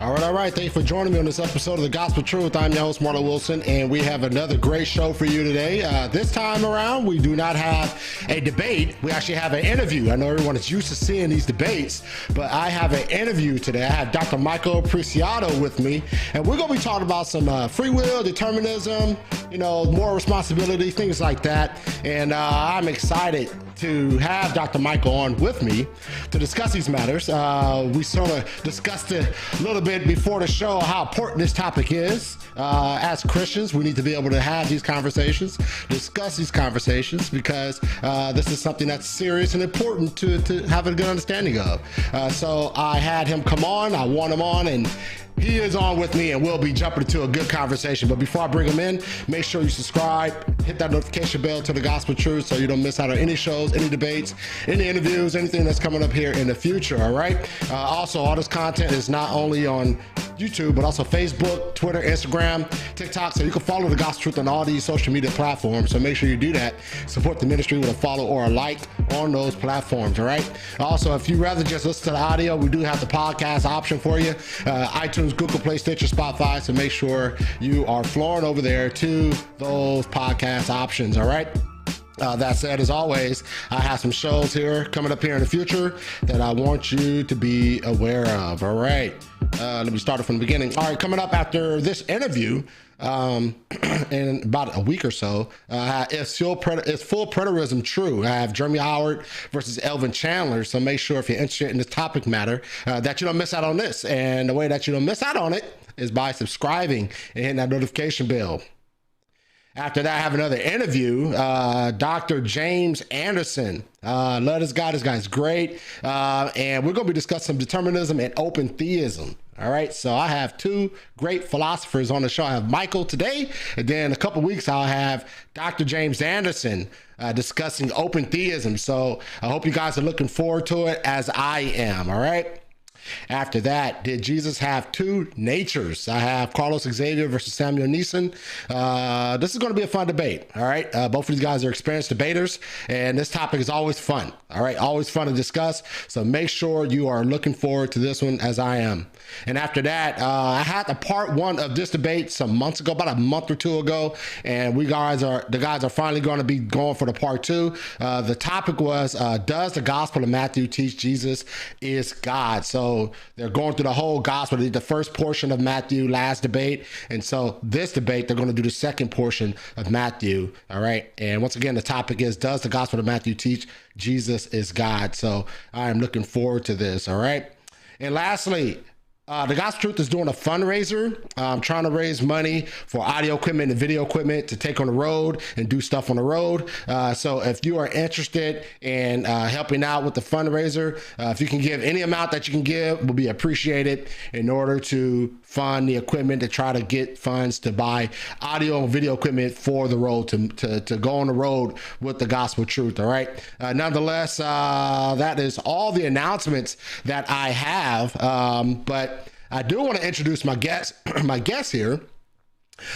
All right. Thank you for joining me on this episode of The Gospel Truth. I'm your host, Marlon Wilson, and we have another great show for you today. This time around, we do not have a debate. We actually have an interview. I know everyone is used to seeing these debates, but I have an interview today. I have Dr. Michael Preciado with me, and we're going to be talking about some free will, determinism, more responsibility, things like that. And I'm excited to have Dr. Michael on with me to discuss these matters. We sort of discussed it a little bit before the show, how important this topic is. As Christians, we need to be able to have these conversations, discuss these conversations, because this is something that's serious and important to have a good understanding of. So I had him come on, I want him on, and he is on with me, and we'll be jumping into a good conversation. But before I bring him in, make sure you subscribe, hit that notification bell to The Gospel Truth so you don't miss out on any shows, any debates, any interviews, anything that's coming up here in the future, all right? Also, all this content is not only on YouTube, but also Facebook, Twitter, Instagram, TikTok, so you can follow The Gospel Truth on all these social media platforms. So make sure you do that. Support the ministry with a follow or a like on those platforms, all right? Also, if you'd rather just listen to the audio, we do have the podcast option for you. iTunes, Google Play, Stitcher, Spotify, so make sure you are flooring over there to those podcast options, all right? That said, as always, I have some shows here coming up here in the future that I want you to be aware of. All right. Let me start it from the beginning. All right. Coming up after this interview, in about a week or so, is full preterism true? I have Jeremy Howard versus Elvin Chandler. So make sure if you're interested in this topic matter, that you don't miss out on this. And the way that you don't miss out on it is by subscribing and hitting that notification bell. After that, I have another interview, Dr. James Anderson. Love this guy. This guy's great. And we're going to be discussing determinism and open theism. All right. So I have two great philosophers on the show. I have Michael today, and then in a couple of weeks, I'll have Dr. James Anderson discussing open theism. So I hope you guys are looking forward to it as I am. All right. After that, did Jesus have two natures? I have Carlos Xavier versus Samuel Neeson. This is going to be a fun debate. All right. Both of these guys are experienced debaters, and this topic is always fun. All right. Always fun to discuss. So make sure you are looking forward to this one as I am. And after that, I had the part one of this debate some months ago, about a month or two ago. And the guys are finally going to be going for the part two. The topic was, does the Gospel of Matthew teach Jesus is God? So they're going through the whole gospel. They did the first portion of Matthew last debate. And so this debate, they're going to do the second portion of Matthew. All right. And once again, the topic is, does the Gospel of Matthew teach Jesus is God? So I am looking forward to this. All right. And lastly, The Gospel Truth is doing a fundraiser. I'm trying to raise money for audio equipment and video equipment to take on the road and do stuff on the road. So if you are interested in helping out with the fundraiser, if you can give any amount that you can give, will be appreciated in order to fund the equipment to try to get funds to buy audio and video equipment for the road to go on the road with the Gospel Truth. All right. Nonetheless, that is all the announcements that I have. But I do want to introduce my guest, here.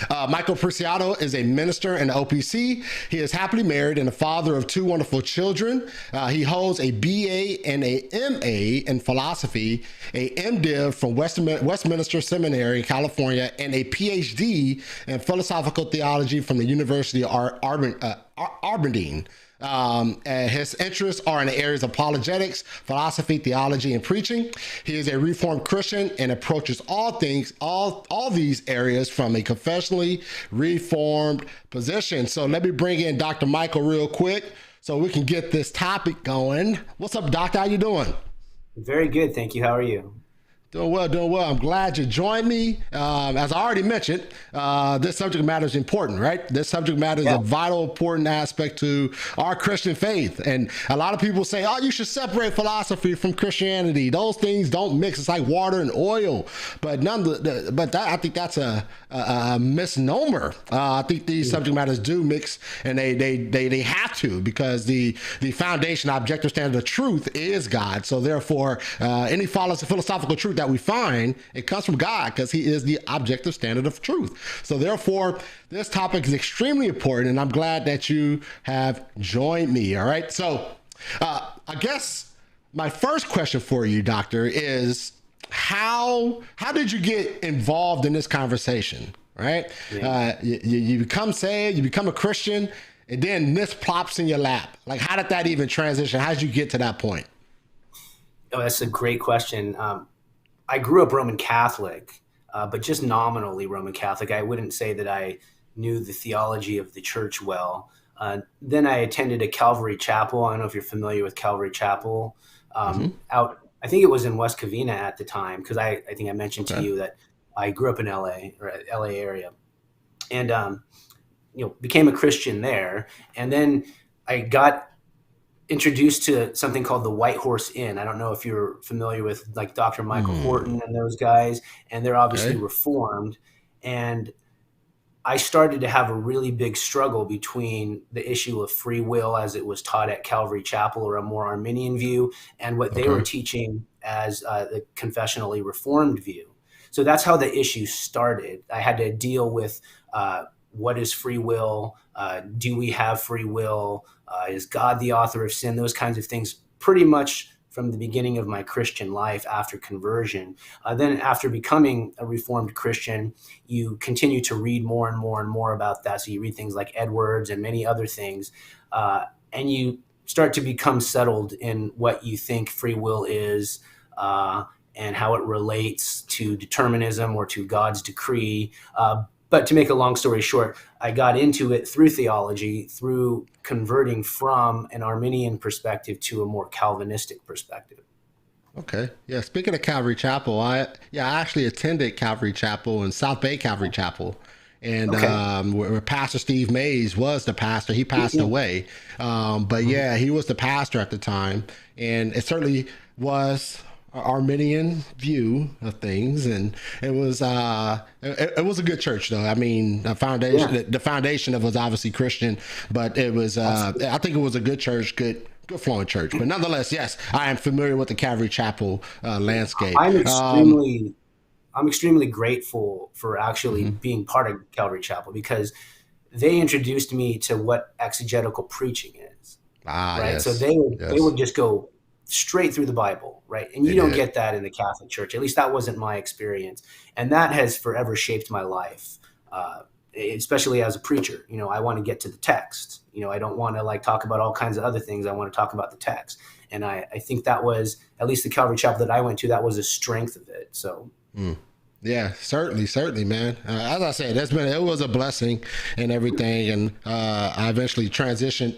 Michael Preciado is a minister in the OPC. He is happily married and a father of two wonderful children. He holds a BA and a MA in philosophy, a MDiv from Westminster Seminary, California, and a PhD in philosophical theology from the University of Aberdeen. His interests are in the areas of apologetics, philosophy, theology, and preaching. He is a Reformed Christian and approaches all these areas from a confessionally Reformed position. So let me bring in Dr. Michael real quick so we can get this topic going. What's up, Doctor? How you doing? Very good, thank you. How are you? Doing well. I'm glad you joined me. As I already mentioned, this subject matter is important, right? This subject matter is a vital, important aspect to our Christian faith. And a lot of people say, oh, you should separate philosophy from Christianity. Those things don't mix. It's like water and oil. But I think that's a misnomer. I think these subject matters do mix, and they have to, because the foundation, objective standard of truth is God. So therefore, any philosophical truth that we find, it comes from God, because he is the objective standard of truth. So therefore, this topic is extremely important, and I'm glad that you have joined me. All right. So I guess my first question for you, Doctor, is how did you get involved in this conversation? Right, Yeah. you become saved, you become a Christian, and then this plops in your lap. Like, how did that even transition? How did you get to that point? Oh, that's a great question. I grew up Roman Catholic, but just nominally Roman Catholic. I wouldn't say that I knew the theology of the church well. Then I attended a Calvary Chapel. I don't know if you're familiar with Calvary Chapel. Hmm. Out, I think it was in West Covina at the time, because I think I mentioned to Okay. you that I grew up in LA or LA area, and became a Christian there. And then I got introduced to something called the White Horse Inn. I don't know if you're familiar with like Dr. Michael Hmm. Horton and those guys, and they're obviously Okay. reformed. And I started to have a really big struggle between the issue of free will as it was taught at Calvary Chapel, or a more Arminian view, and what they were Okay. teaching as the confessionally reformed view. So that's how the issue started. I had to deal with what is free will? Do we have free will? Is God the author of sin? Those kinds of things, pretty much from the beginning of my Christian life after conversion. Then, after becoming a Reformed Christian, you continue to read more and more and more about that. So you read things like Edwards and many other things, and you start to become settled in what you think free will is, and how it relates to determinism or to God's decree. But to make a long story short, I got into it through theology, through converting from an Arminian perspective to a more Calvinistic perspective. Okay. Yeah. Speaking of Calvary Chapel, I actually attended Calvary Chapel in South Bay Calvary Chapel, and Okay. where Pastor Steve Mays was the pastor. He passed Yeah. away, but Mhm. yeah, he was the pastor at the time, and it certainly was an Arminian view of things, and it was a good church though. I mean, Yeah. the foundation of it was obviously Christian, but it was Absolutely. I think it was a good church, good flowing church. But nonetheless, yes, I am familiar with the Calvary Chapel landscape. I'm extremely I'm extremely grateful for actually Mhm. being part of Calvary Chapel, because they introduced me to what exegetical preaching is, Ah, right? So yes, they would yes, just go straight through the Bible, right? And they you don't did. get that in the Catholic Church. At least that wasn't my experience, and that has forever shaped my life. Especially as a preacher, I want to get to the text. I don't want to like talk about all kinds of other things. I want to talk about the text, and I think that was, at least the Calvary Chapel that I went to, that was a strength of it. So Mm. Yeah, certainly, certainly, man. As I said, it was a blessing and everything, and I eventually transitioned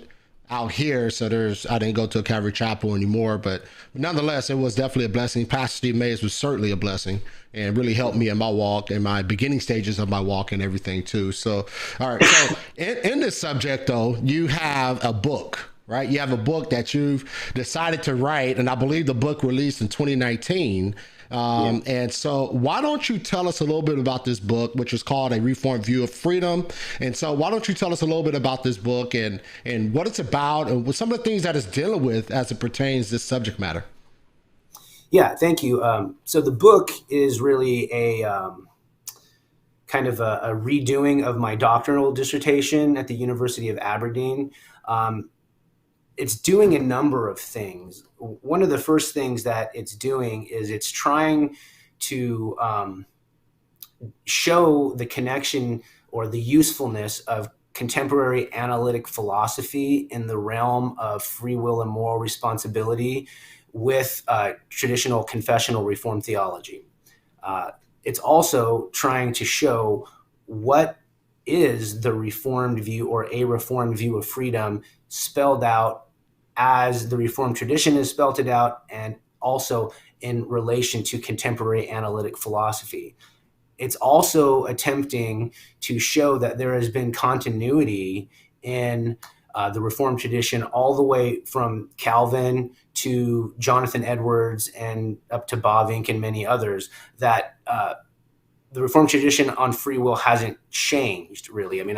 out here, so I didn't go to a Calvary Chapel anymore, but nonetheless, it was definitely a blessing. Pastor Steve Mays was certainly a blessing and really helped me in my walk, in my beginning stages of my walk and everything too. So, all right, so in this subject though, you have a book. Right, you have a book that you've decided to write, and I believe the book released in 2019. yeah. And so, why don't you tell us a little bit about this book, which is called A Reformed View of Freedom? And so, why don't you tell us a little bit about this book and what it's about and what some of the things that it's dealing with as it pertains to this subject matter? Yeah, thank you. So the book is really a kind of a redoing of my doctoral dissertation at the University of Aberdeen. Um, it's doing a number of things. One of the first things that it's doing is it's trying to show the connection or the usefulness of contemporary analytic philosophy in the realm of free will and moral responsibility with traditional confessional reform theology. Uh, it's also trying to show what is the reformed view or a reformed view of freedom spelled out as the reformed tradition has spelled it out, and also in relation to contemporary analytic philosophy. It's also attempting to show that there has been continuity in the Reformed tradition all the way from Calvin to Jonathan Edwards and up to Bavinck and many others, that the Reformed tradition on free will hasn't changed really. I mean,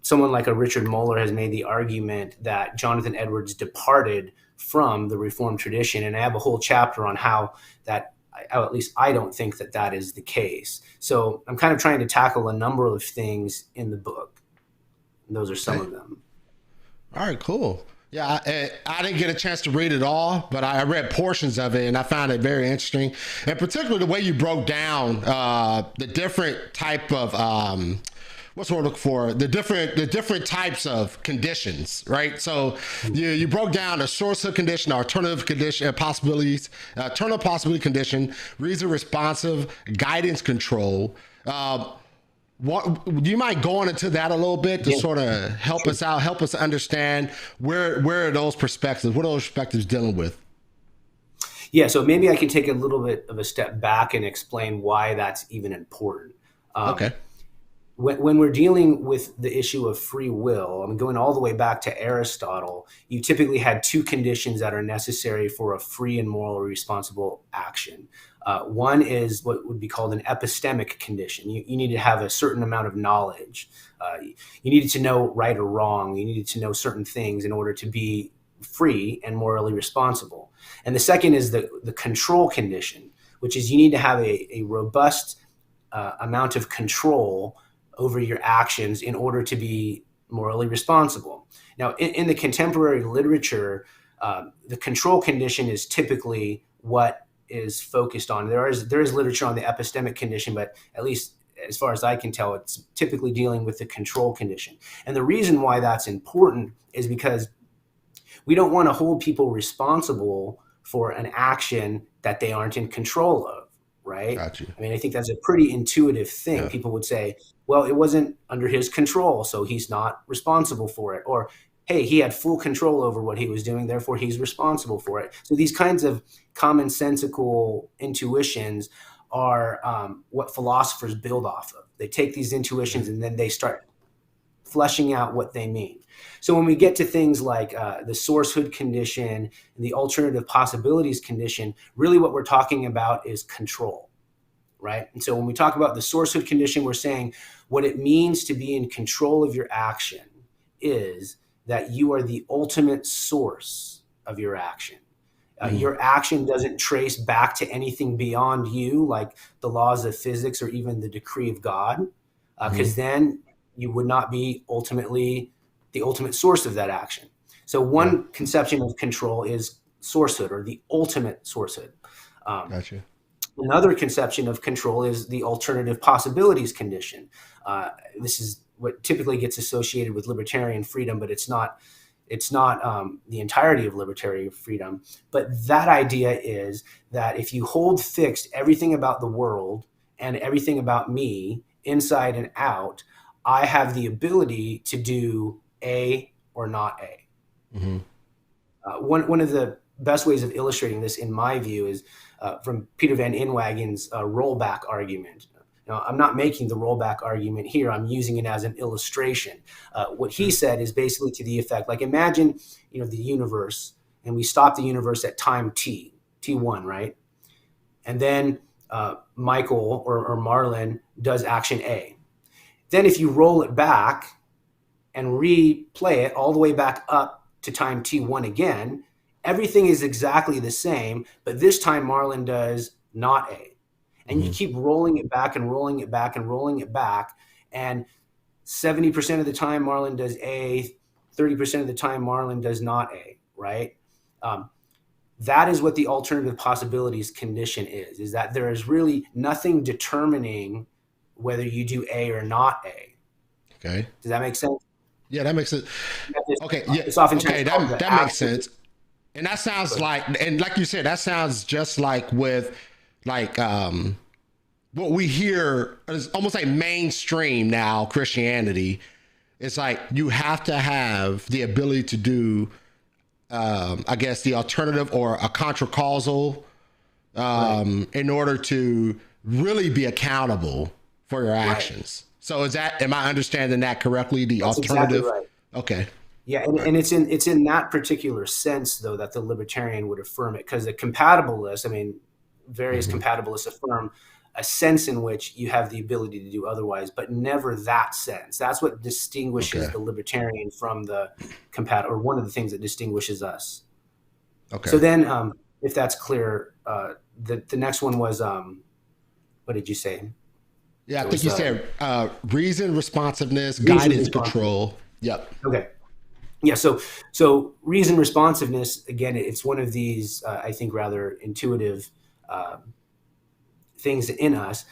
someone like a Richard Moeller has made the argument that Jonathan Edwards departed from the Reformed tradition, and I have a whole chapter on how that, at least I don't think that that is the case. So I'm kind of trying to tackle a number of things in the book, and those are some Okay. of them. All right, cool. Yeah, I didn't get a chance to read it all, but I read portions of it, and I found it very interesting. And particularly the way you broke down the different type of what's what we're looking for, the different types of conditions, right? So you broke down a sourcehood condition, alternative condition, possibilities, alternative possibility condition, reason responsive, guidance control. What do you mind going into that a little bit to sort of help us out, help us understand where are those perspectives, what are those perspectives dealing with? Yeah, so maybe I can take a little bit of a step back and explain why that's even important. Um, Okay. when we're dealing with the issue of free will, I'm going all the way back to Aristotle, you typically had two conditions that are necessary for a free and morally responsible action. One is what would be called an epistemic condition. You need to have a certain amount of knowledge. You needed to know right or wrong. You needed to know certain things in order to be free and morally responsible. And the second is the control condition, which is you need to have a robust amount of control over your actions in order to be morally responsible. Now, in the contemporary literature, the control condition is typically what is focused on. There is literature on the epistemic condition, but at least as far as I can tell, it's typically dealing with the control condition. And the reason why that's important is because we don't want to hold people responsible for an action that they aren't in control of, right? Got you. I mean, I think that's a pretty intuitive thing. Yeah. People would say, well, it wasn't under his control, so he's not responsible for it. Or, hey, he had full control over what he was doing, therefore he's responsible for it. So these kinds of commonsensical intuitions are what philosophers build off of. They take these intuitions and then they start fleshing out what they mean. So when we get to things like the sourcehood condition and the alternative possibilities condition, really what we're talking about is control, right? And so when we talk about the sourcehood condition, we're saying what it means to be in control of your action is that you are the ultimate source of your action. Your action doesn't trace back to anything beyond you, like the laws of physics or even the decree of God, because then you would not be ultimately the ultimate source of that action. So one conception of control is sourcehood, or the ultimate sourcehood. Gotcha. Another conception of control is the alternative possibilities condition. This is what typically gets associated with libertarian freedom, but it's not the entirety of libertarian freedom. But that idea is that if you hold fixed everything about the world and everything about me, inside and out, I have the ability to do A or not A. Mm-hmm. One of the best ways of illustrating this, in my view, is from Peter Van Inwagen's rollback argument. Now, I'm not making the rollback argument here. I'm using it as an illustration. What he said is basically to the effect, like, imagine, the universe, and we stop the universe at time T1, right? And then Michael or Marlon does action A. Then if you roll it back and replay it all the way back up to time T1 again, everything is exactly the same, but this time Marlon does not A. And you keep rolling it back and rolling it back and rolling it back. And 70% of the time Marlon does A, 30% of the time Marlon does not A, right? That is what the alternative possibilities condition is that there is really nothing determining whether you do A or not A. Okay. Does that make sense? Yeah, that makes sense. Okay. Yeah. It's oftentimes Okay. That makes sense. And that sounds like you said, that sounds just like with what we hear is almost like mainstream now Christianity. It's like you have to have the ability to do, I guess, the alternative or a contra-causal in order to really be accountable for your actions. So am I understanding that correctly? The That's alternative? exactly right. Okay. Yeah, and it's in that particular sense, though, that the libertarian would affirm it, because the compatibilists, various compatibilists affirm a sense in which you have the ability to do otherwise, but never that sense. That's what distinguishes the libertarian from the or one of the things that distinguishes us. Okay. So then, if that's clear, the next one was, what did you say? Yeah, I think you said reason, responsiveness, guidance, control. Yep. Okay. Yeah. So reason responsiveness, again, it's one of these, I think, rather intuitive uh, things in us,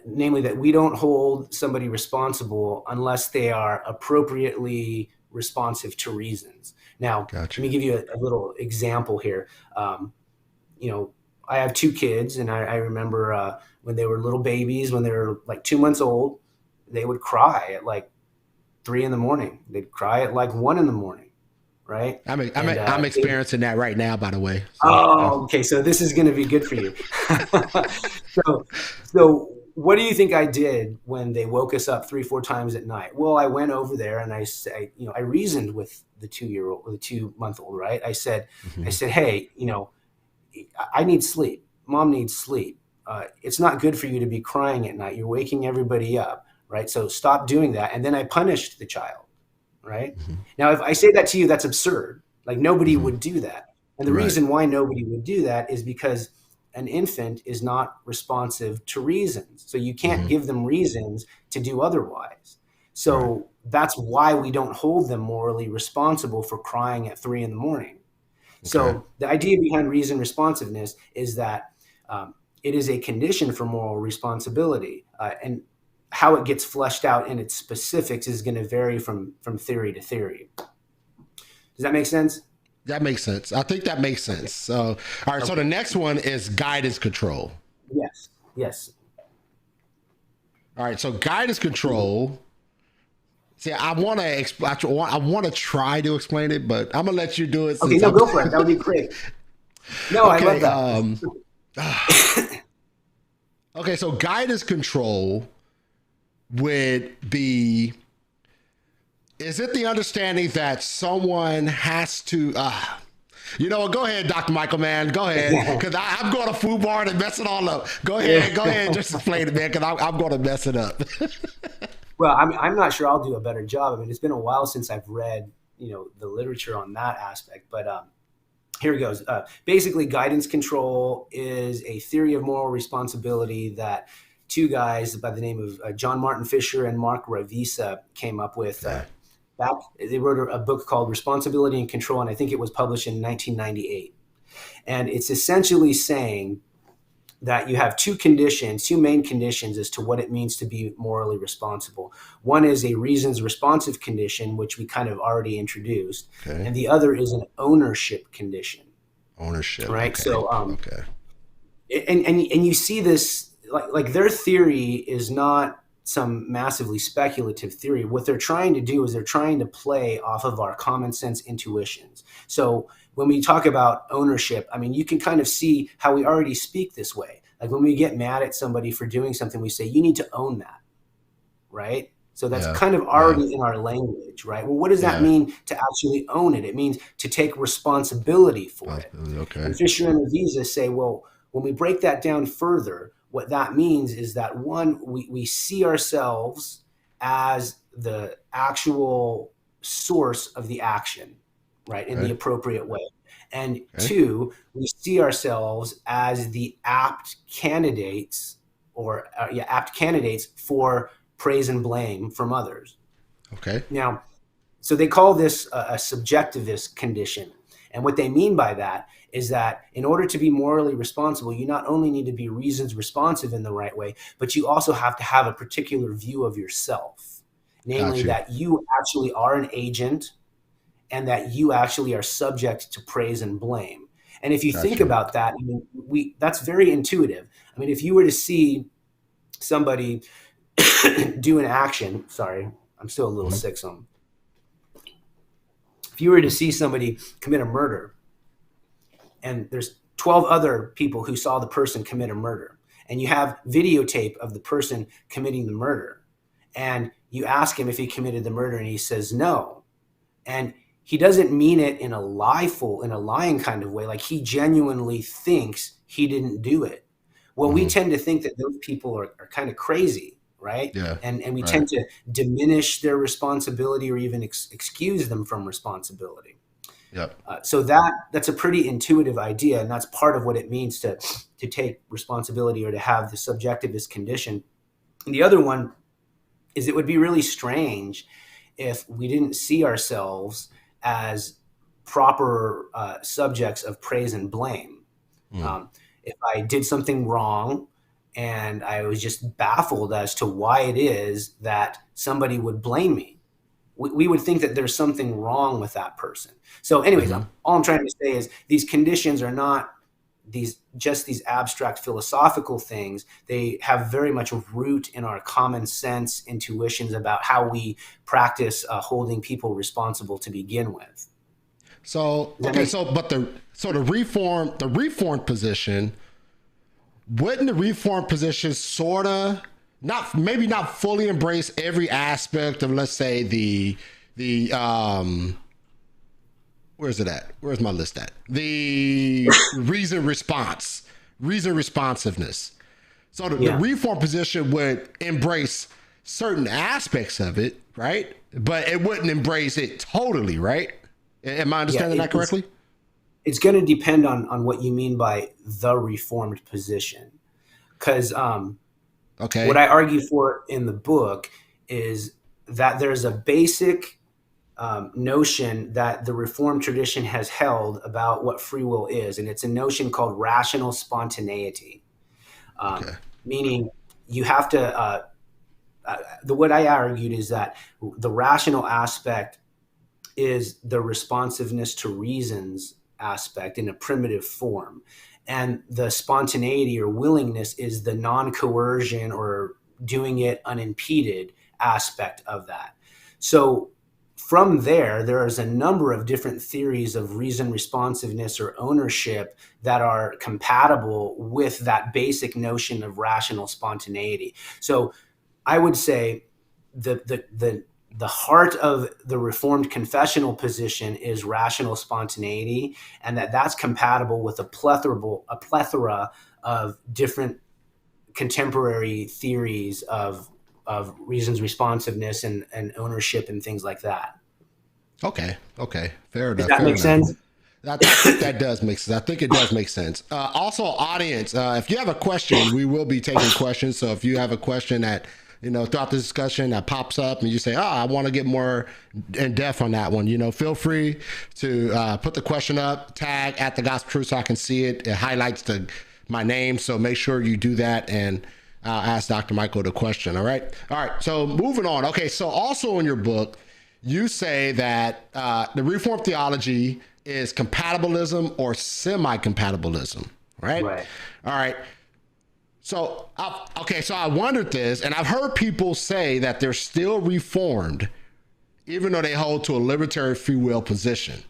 namely that we don't hold somebody responsible unless they are appropriately responsive to reasons. Now, let Gotcha. me give you a little example here. Um, you know, I have two kids, and I remember when they were little babies, when they were like 2 months old, they would cry at like 3 in the morning. They'd cry at like 1 in the morning, right? And I'm experiencing that right now, by the way. So oh, okay. So this is going to be good for you. so, so what do you think I did when they woke us up 3, 4 times at night? Well, I went over there and I say, I reasoned with the 2 year old, the 2 month old, right? I mhm, said, hey, I need sleep. Mom needs sleep. It's not good for you to be crying at night. You're waking everybody up, right? So stop doing that. And then I punished the child, right? mhm, Now, if I say that to you, that's absurd. Like nobody mhm. would do that. And the Right. reason why nobody would do that is because an infant is not responsive to reasons. So you can't Hmm. give them reasons to do otherwise. Right. So that's why we don't hold them morally responsible for crying at 3 in the morning. Okay. So the idea behind reason responsiveness is that it is a condition for moral responsibility, and how it gets fleshed out in its specifics is going to vary from theory to theory. Does that make sense? That makes sense. I think that makes Okay. sense. So, all right. So the Okay. next one is guidance control. Yes. Yes. All right. So guidance control. See, I want to I want to try to explain it, but I'm gonna let you do it Okay. since No, I'm. go for it. That would be great. No, I love Okay. that. Okay. So guidance control would be. Is it the understanding that someone has to? You know what? Go ahead, Dr. Michael, man. Go ahead. Because I'm going to food bar and mess it all up. Go ahead. Go ahead. Just explain it, man, because I'm going to mess it up. Well, I'm not sure I'll do a better job. I mean, it's been a while since I've read, the literature on that aspect, but here it goes. Basically, guidance control is a theory of moral responsibility that two guys by the name of John Martin Fisher and Mark Ravisa came up with. Okay. Back, they wrote a book called Responsibility and Control, and I think it was published in 1998. And it's essentially saying that you have two main conditions as to what it means to be morally responsible. One is a reasons responsive condition, which we kind of already introduced, Okay. and the other is an ownership condition, Ownership. right? Okay. So, Okay. and you see this like their theory is not some massively speculative theory. What they're trying to do is they're trying to play off of our common sense intuitions. So when we talk about ownership, I mean, you can kind of see how we already speak this way. Like when we get mad at somebody for doing something, we say, you need to own that, right? So that's Yeah. kind of Yeah. already in our language, right? Well, what does that Yeah. mean to actually own it? It means to take responsibility for it. Responsibility. Okay. And Fisher and Avisa say, well, when we break that down further, what that means is that one, we see ourselves as the actual source of the action, right, in the Okay. appropriate way. And Okay. two, we see ourselves as the apt candidates apt candidates for praise and blame from others. Okay. Now, so they call this a subjectivist condition. And what they mean by that is that in order to be morally responsible, you not only need to be reasons responsive in the right way, but you also have to have a particular view of yourself, Got namely you. that you actually are an agent and that you actually are subject to praise and blame. And if you Got think you. about that, I mean, that's very intuitive. I mean, if you were to see somebody do an action, sorry, I'm still a little Mhm. sick, so if you were to see somebody commit a murder and there's 12 other people who saw the person commit a murder and you have videotape of the person committing the murder and you ask him if he committed the murder and he says no, and he doesn't mean it in a lying kind of way, like he genuinely thinks he didn't do it. Well, we Mhm. tend to think that those people are kind of crazy, right? Yeah. And we Right. tend to diminish their responsibility or even excuse them from responsibility. Yep. So that's a pretty intuitive idea, and that's part of what it means to take responsibility or to have the subjectivist condition. And the other one is it would be really strange if we didn't see ourselves as proper subjects of praise and blame. Mm. If I did something wrong and I was just baffled as to why it is that somebody would blame me, we would think that there's something wrong with that person. So anyways, Mm-hmm. all I'm trying to say is these conditions are not these abstract philosophical things. They have very much a root in our common sense intuitions about how we practice holding people responsible to begin with. So Does that okay, make so but the reformed position, wouldn't the reformed position sort of not maybe not fully embrace every aspect of, let's say, the where's it at? Where's my list at? The reason responsiveness. So the Yeah. reform position would embrace certain aspects of it, right? But it wouldn't embrace it totally, right? Am I Yeah, understanding that correctly? it's going to depend on what you mean by the reformed position. Because what Okay. I argue for in the book is that there's a basic notion that the Reformed tradition has held about what free will is, and it's a notion called rational spontaneity, Okay. meaning you have to. The what I argued is that the rational aspect is the responsiveness to reasons aspect in a primitive form. And the spontaneity or willingness is the non coercion or doing it unimpeded aspect of that. So, from there is a number of different theories of reason responsiveness or ownership that are compatible with that basic notion of rational spontaneity. So, I would say the heart of the Reformed confessional position is rational spontaneity, and that's compatible with a plethora of different contemporary theories of reasons responsiveness and ownership and things like that. Okay. Okay. Fair Does enough. that Fair make enough. sense? I think that does make sense. I think it does make sense. Also, audience, if you have a question, we will be taking questions. So if you have a question that, throughout the discussion that pops up and you say, I want to get more in depth on that one, feel free to put the question up, tag at the Gospel Truth so I can see it. It highlights my name. So make sure you do that, and I'll ask Dr. Michael the question. All right. All right. So moving on. Okay. So also in your book, you say that the Reformed theology is compatibilism or semi-compatibilism, right? Right. All right. So, so I wondered this, and I've heard people say that they're still Reformed, even though they hold to a libertarian free will position,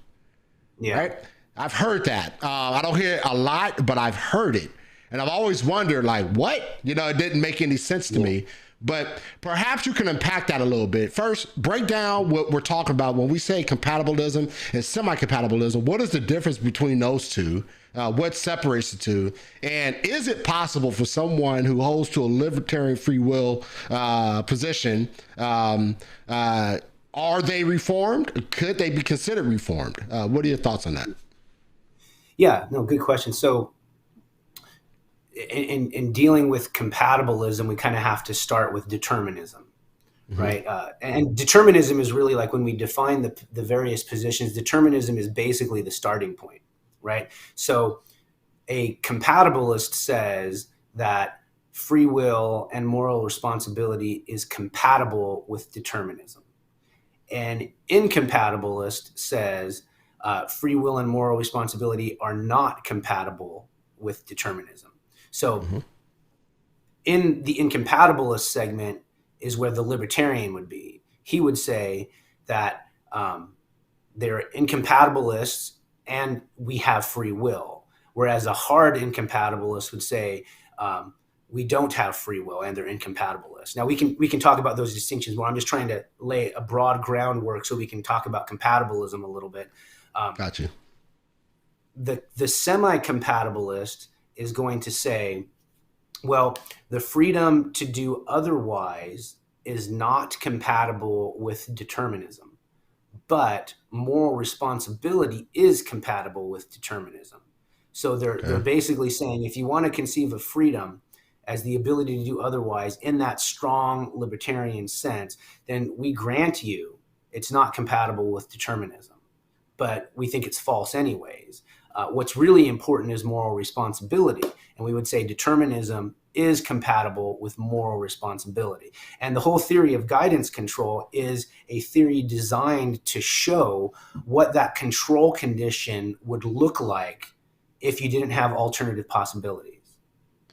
Yeah. right? I've heard that. I don't hear it a lot, but I've heard it. And I've always wondered, like, what? It didn't make any sense to me. But perhaps you can unpack that a little bit. First, break down what we're talking about when we say compatibilism and semi-compatibilism. What is the difference between those two? What separates the two? And is it possible for someone who holds to a libertarian free will position, are they reformed? Could they be considered reformed? What are your thoughts on that? Yeah. No, good question. So, in dealing with compatibilism, we kind of have to start with determinism, right? And determinism is really like when we define the various positions, determinism is basically the starting point, right? So a compatibilist says that free will and moral responsibility is compatible with determinism. An incompatibilist says free will and moral responsibility are not compatible with determinism. So in the incompatibilist segment is where the libertarian would be. He would say that they're incompatibilists and we have free will, whereas a hard incompatibilist would say we don't have free will and they're incompatibilists. Now we can talk about those distinctions more. I'm just trying to lay a broad groundwork so we can talk about compatibilism a little bit. Got you. The semi-compatibilist is going to say, well, the freedom to do otherwise is not compatible with determinism, but moral responsibility is compatible with determinism. So they're basically saying if you want to conceive of freedom as the ability to do otherwise in that strong libertarian sense, then we grant you it's not compatible with determinism. but we think it's false anyways. What's really important is moral responsibility. And we would say determinism is compatible with moral responsibility. And the whole theory of guidance control is a theory designed to show what that control condition would look like if you didn't have alternative possibilities.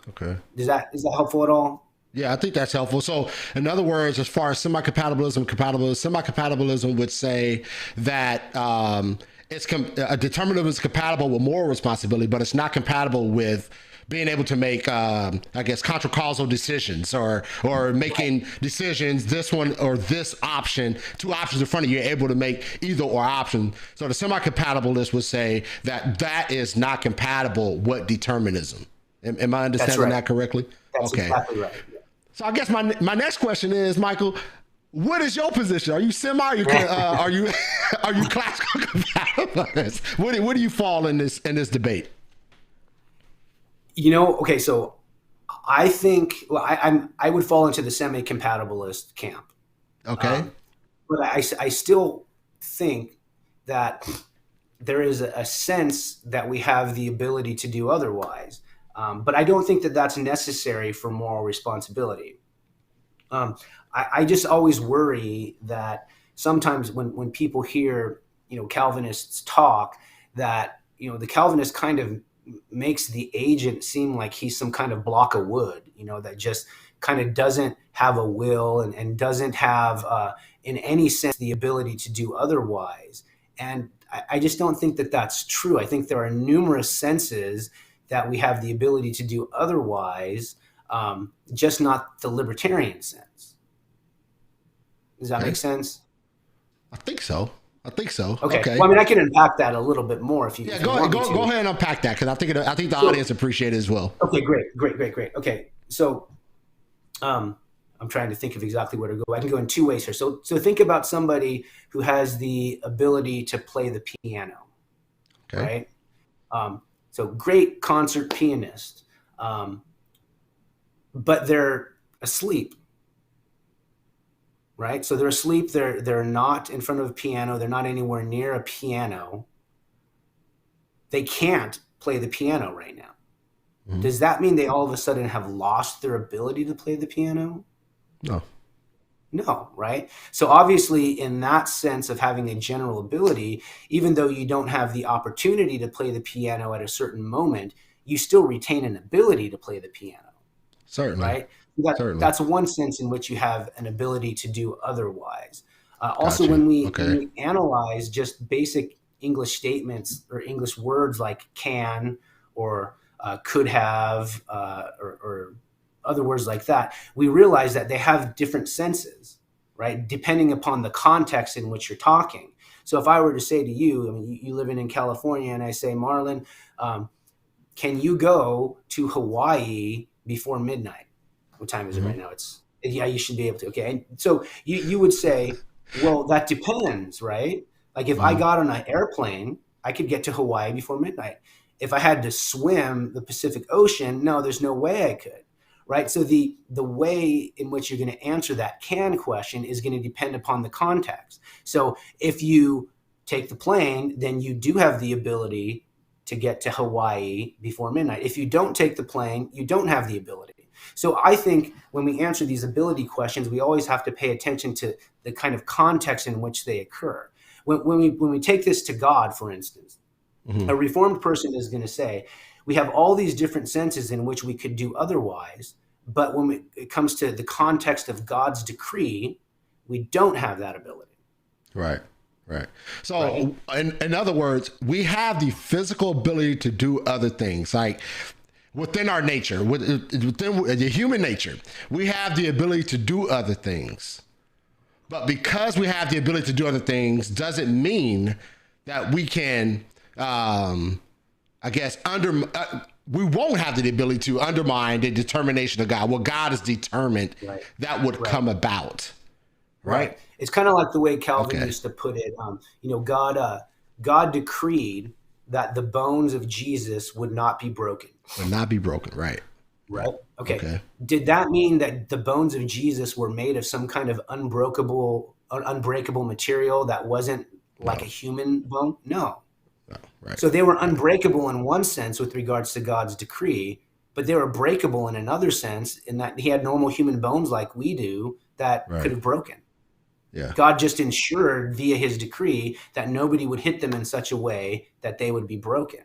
Okay. Is that helpful at all? Yeah, I think that's helpful. So, in other words, as far as semi-compatibilism would say that determinism is compatible with moral responsibility, but it's not compatible with being able to make, I guess, contra-causal decisions or making decisions, this one or this option, two options in front of you, you're able to make either or option. So the semi-compatibilist would say that is not compatible with determinism. Am I understanding that correctly? That's exactly right. Yeah. So I guess my next question is, Michael, what is your position? Are you semi? Are you classical compatibilist? Where do you fall in this debate? Okay, so I think I would fall into the semi-compatibilist camp. Okay, but I still think that there is a sense that we have the ability to do otherwise. But I don't think that that's necessary for moral responsibility. I just always worry that sometimes when people hear, Calvinists talk, that, the Calvinist kind of makes the agent seem like he's some kind of block of wood, that just kind of doesn't have a will and doesn't have, in any sense, the ability to do otherwise. And I just don't think that that's true. I think there are numerous senses that we have the ability to do otherwise, just not the libertarian sense. Does that make sense? I think so. Okay. Well, I can unpack that a little bit more if you. Yeah, go ahead and unpack that, because I think the audience appreciate it as well. Okay, great. Okay, so I'm trying to think of exactly where to go. I can go in two ways here. So think about somebody who has the ability to play the piano, right? So great concert pianist, but they're asleep, right? So they're asleep. They're not in front of a piano. They're not anywhere near a piano. They can't play the piano right now. Mm-hmm. Does that mean they all of a sudden have lost their ability to play the piano? No, right? So obviously, in that sense of having a general ability, even though you don't have the opportunity to play the piano at a certain moment, you still retain an ability to play the piano. Certainly. Right? That's one sense in which you have an ability to do otherwise. Also, Gotcha. when we analyze just basic English statements or English words like can or could have or other words like that, we realize that they have different senses, right? Depending upon the context in which you're talking. So if I were to say to you, you living in California, and I say, Marlon, can you go to Hawaii before midnight? What time is it right now? You should be able to. Okay. And so you would say, well, that depends, right? Like if I got on an airplane, I could get to Hawaii before midnight. If I had to swim the Pacific Ocean, no, there's no way I could. Right. So the way in which you're going to answer that can question is going to depend upon the context. So if you take the plane, then you do have the ability to get to Hawaii before midnight. If you don't take the plane, you don't have the ability. So I think when we answer these ability questions, we always have to pay attention to the kind of context in which they occur. When we take this to God, for instance, a Reformed person is going to say, we have all these different senses in which we could do otherwise, but when it comes to the context of God's decree, we don't have that ability. Right. So in other words, we have the physical ability to do other things, like within our nature, within the human nature, we have the ability to do other things. But because we have the ability to do other things, doesn't mean that we can, we won't have the ability to undermine the determination of God. What God has determined that would come about. Right. It's kind of like the way Calvin used to put it. God decreed that the bones of Jesus would not be broken. Would not be broken. Right. Okay. Did that mean that the bones of Jesus were made of some kind of unbreakable material that wasn't like a No. human bone? No. No. Right. So they were Right. unbreakable in one sense with regards to God's decree, but they were breakable in another sense in that he had normal human bones like we do that could Right. have broken. Yeah. God just ensured via his decree that nobody would hit them in such a way that they would be broken.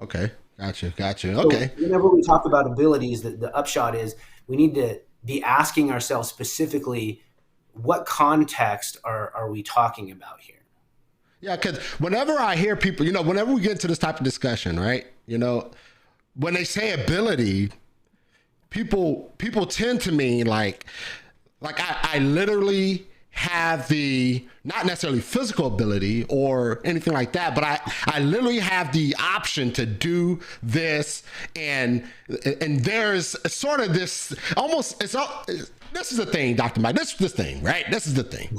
Okay. Gotcha. Gotcha. So Okay. whenever we talk about abilities, the upshot is we need to be asking ourselves specifically, what context are we talking about here? Yeah, because whenever I hear people, whenever we get into this type of discussion, right? When they say ability, people tend to mean like I literally have the not necessarily physical ability or anything like that, but I literally have the option to do this, and there's sort of this almost this is the thing, Dr. Mike. This thing, right? This is the thing.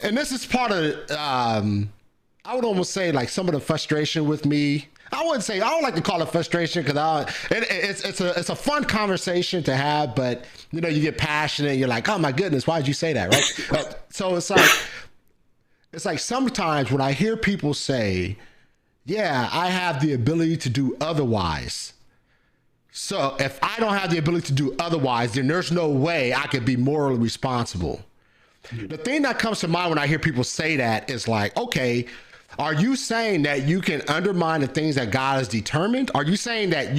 And this is part of I would almost say like some of the frustration with me. I don't like to call it frustration because it's a fun conversation to have, but you get passionate. You're like, oh my goodness, why did you say that, right? So it's like sometimes when I hear people say, yeah, I have the ability to do otherwise. So if I don't have the ability to do otherwise, then there's no way I could be morally responsible. The thing that comes to mind when I hear people say that is like, okay, are you saying that you can undermine the things that God has determined? Are you saying that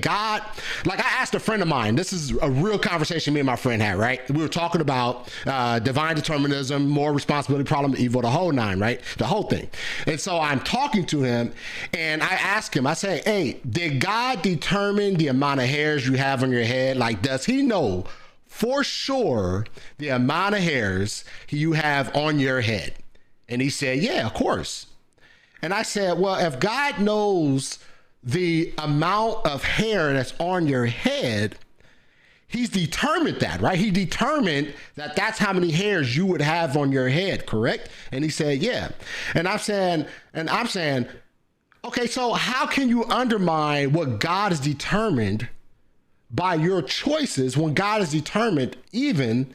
God, like I asked a friend of mine, this is a real conversation me and my friend had, right? We were talking about divine determinism, moral responsibility, problem, evil, the whole nine, right? The whole thing. And so I'm talking to him and I ask him, I say, hey, did God determine the amount of hairs you have on your head? Like, does he know for sure the amount of hairs you have on your head? And he said, yeah, of course. And I said, well, if God knows the amount of hair that's on your head, he's determined that, right? He determined that that's how many hairs you would have on your head, correct? And he said, yeah. And I'm saying, okay, so how can you undermine what God has determined by your choices when God has determined even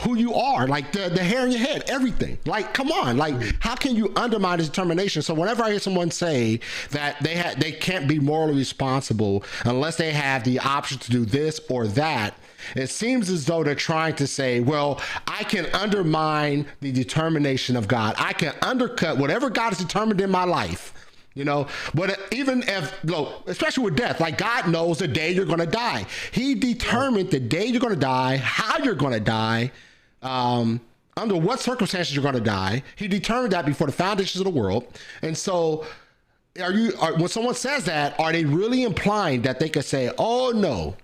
who you are, like the hair in your head, everything? Like, come on, like how can you undermine his determination? So whenever I hear someone say that they can't be morally responsible unless they have the option to do this or that, it seems as though they're trying to say, well, I can undermine the determination of God. I can undercut whatever God has determined in my life. But even if, especially with death, like God knows the day you're going to die. He determined the day you're going to die, how you're going to die, under what circumstances you're going to die. He determined that before the foundations of the world. And so when someone says that, are they really implying that they could say, oh no,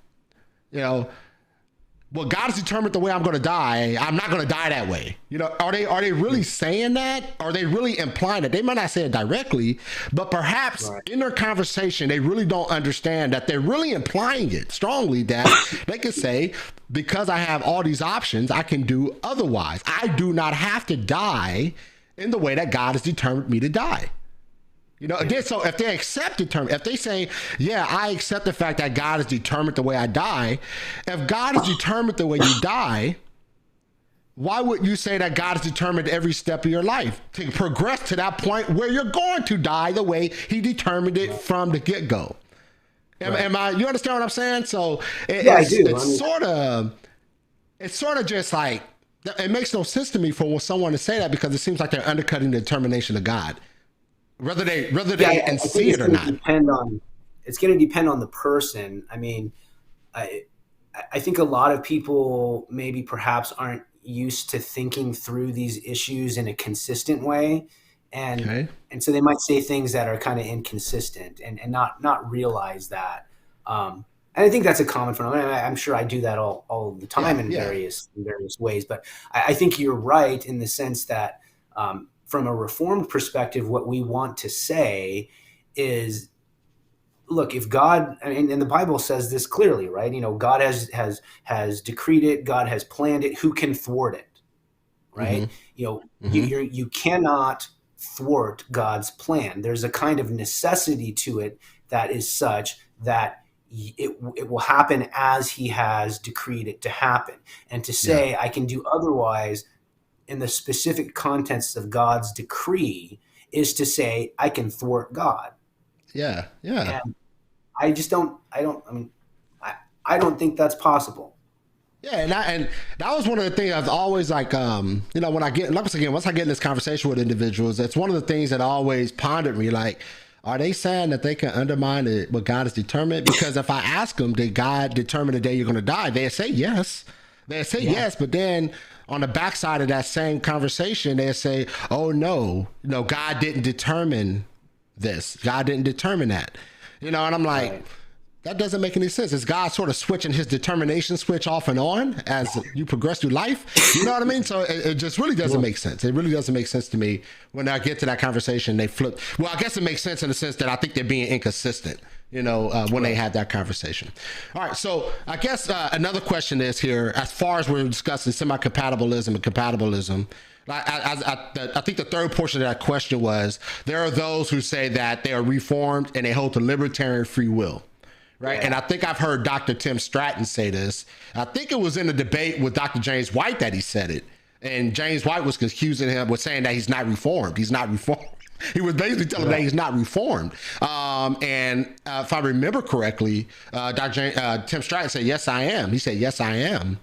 well, God has determined the way I'm going to die. I'm not going to die that way. Are they really saying that? Are they really implying that? They might not say it directly, but perhaps in their conversation, they really don't understand that they're really implying it strongly, that they could say, because I have all these options, I can do otherwise. I do not have to die in the way that God has determined me to die. Again, so if they accept if they say, yeah, I accept the fact that God has determined the way I die, if God has determined the way you die, why would you say that God has determined every step of your life to progress to that point where you're going to die the way he determined it from the get-go? You understand what I'm saying? So I do. It's sort of just like, it makes no sense to me for someone to say that, because it seems like they're undercutting the determination of God. Whether they see it or not. It's going to depend on the person. I mean, I think a lot of people maybe perhaps aren't used to thinking through these issues in a consistent way. And so they might say things that are kind of inconsistent and not realize that. And I think that's a common phenomenon. I'm sure I do that all the time in various ways. But I think you're right in the sense that from a Reformed perspective, what we want to say is, look, if God, and the Bible says this clearly, right? God has decreed it, God has planned it. Who can thwart it, right? You cannot thwart God's plan. There's a kind of necessity to it that is such that it will happen as he has decreed it to happen. And to say I can do otherwise in the specific context of God's decree is to say, I can thwart God. Yeah. Yeah. And I don't think that's possible. Yeah, and that was one of the things I've always like, when I get, once I get in this conversation with individuals, that's one of the things that always pondered me. Like, are they saying that they can undermine what God has determined? Because if I ask them, did God determine the day you're going to die? They say yes. They say yes, but then on the backside of that same conversation, they say, "Oh no, God didn't determine this. God didn't determine that." And I'm like. Right. That doesn't make any sense. Is God sort of switching his determination switch off and on as you progress through life? You know what I mean? So it just really doesn't make sense. It really doesn't make sense to me when I get to that conversation. They flip. Well, I guess it makes sense in the sense that I think they're being inconsistent, when they have that conversation. All right. So I guess another question is here, as far as we're discussing semi-compatibilism and compatibilism, I think the third portion of that question was, there are those who say that they are reformed and they hold to libertarian free will. Right. Yeah. And I think I've heard Dr. Tim Stratton say this. I think it was in a debate with Dr. James White that he said it. And James White was accusing him with saying that he's not reformed. He's not reformed. He was basically telling him that he's not reformed. And if I remember correctly, Tim Stratton said, yes, I am. He said, yes, I am.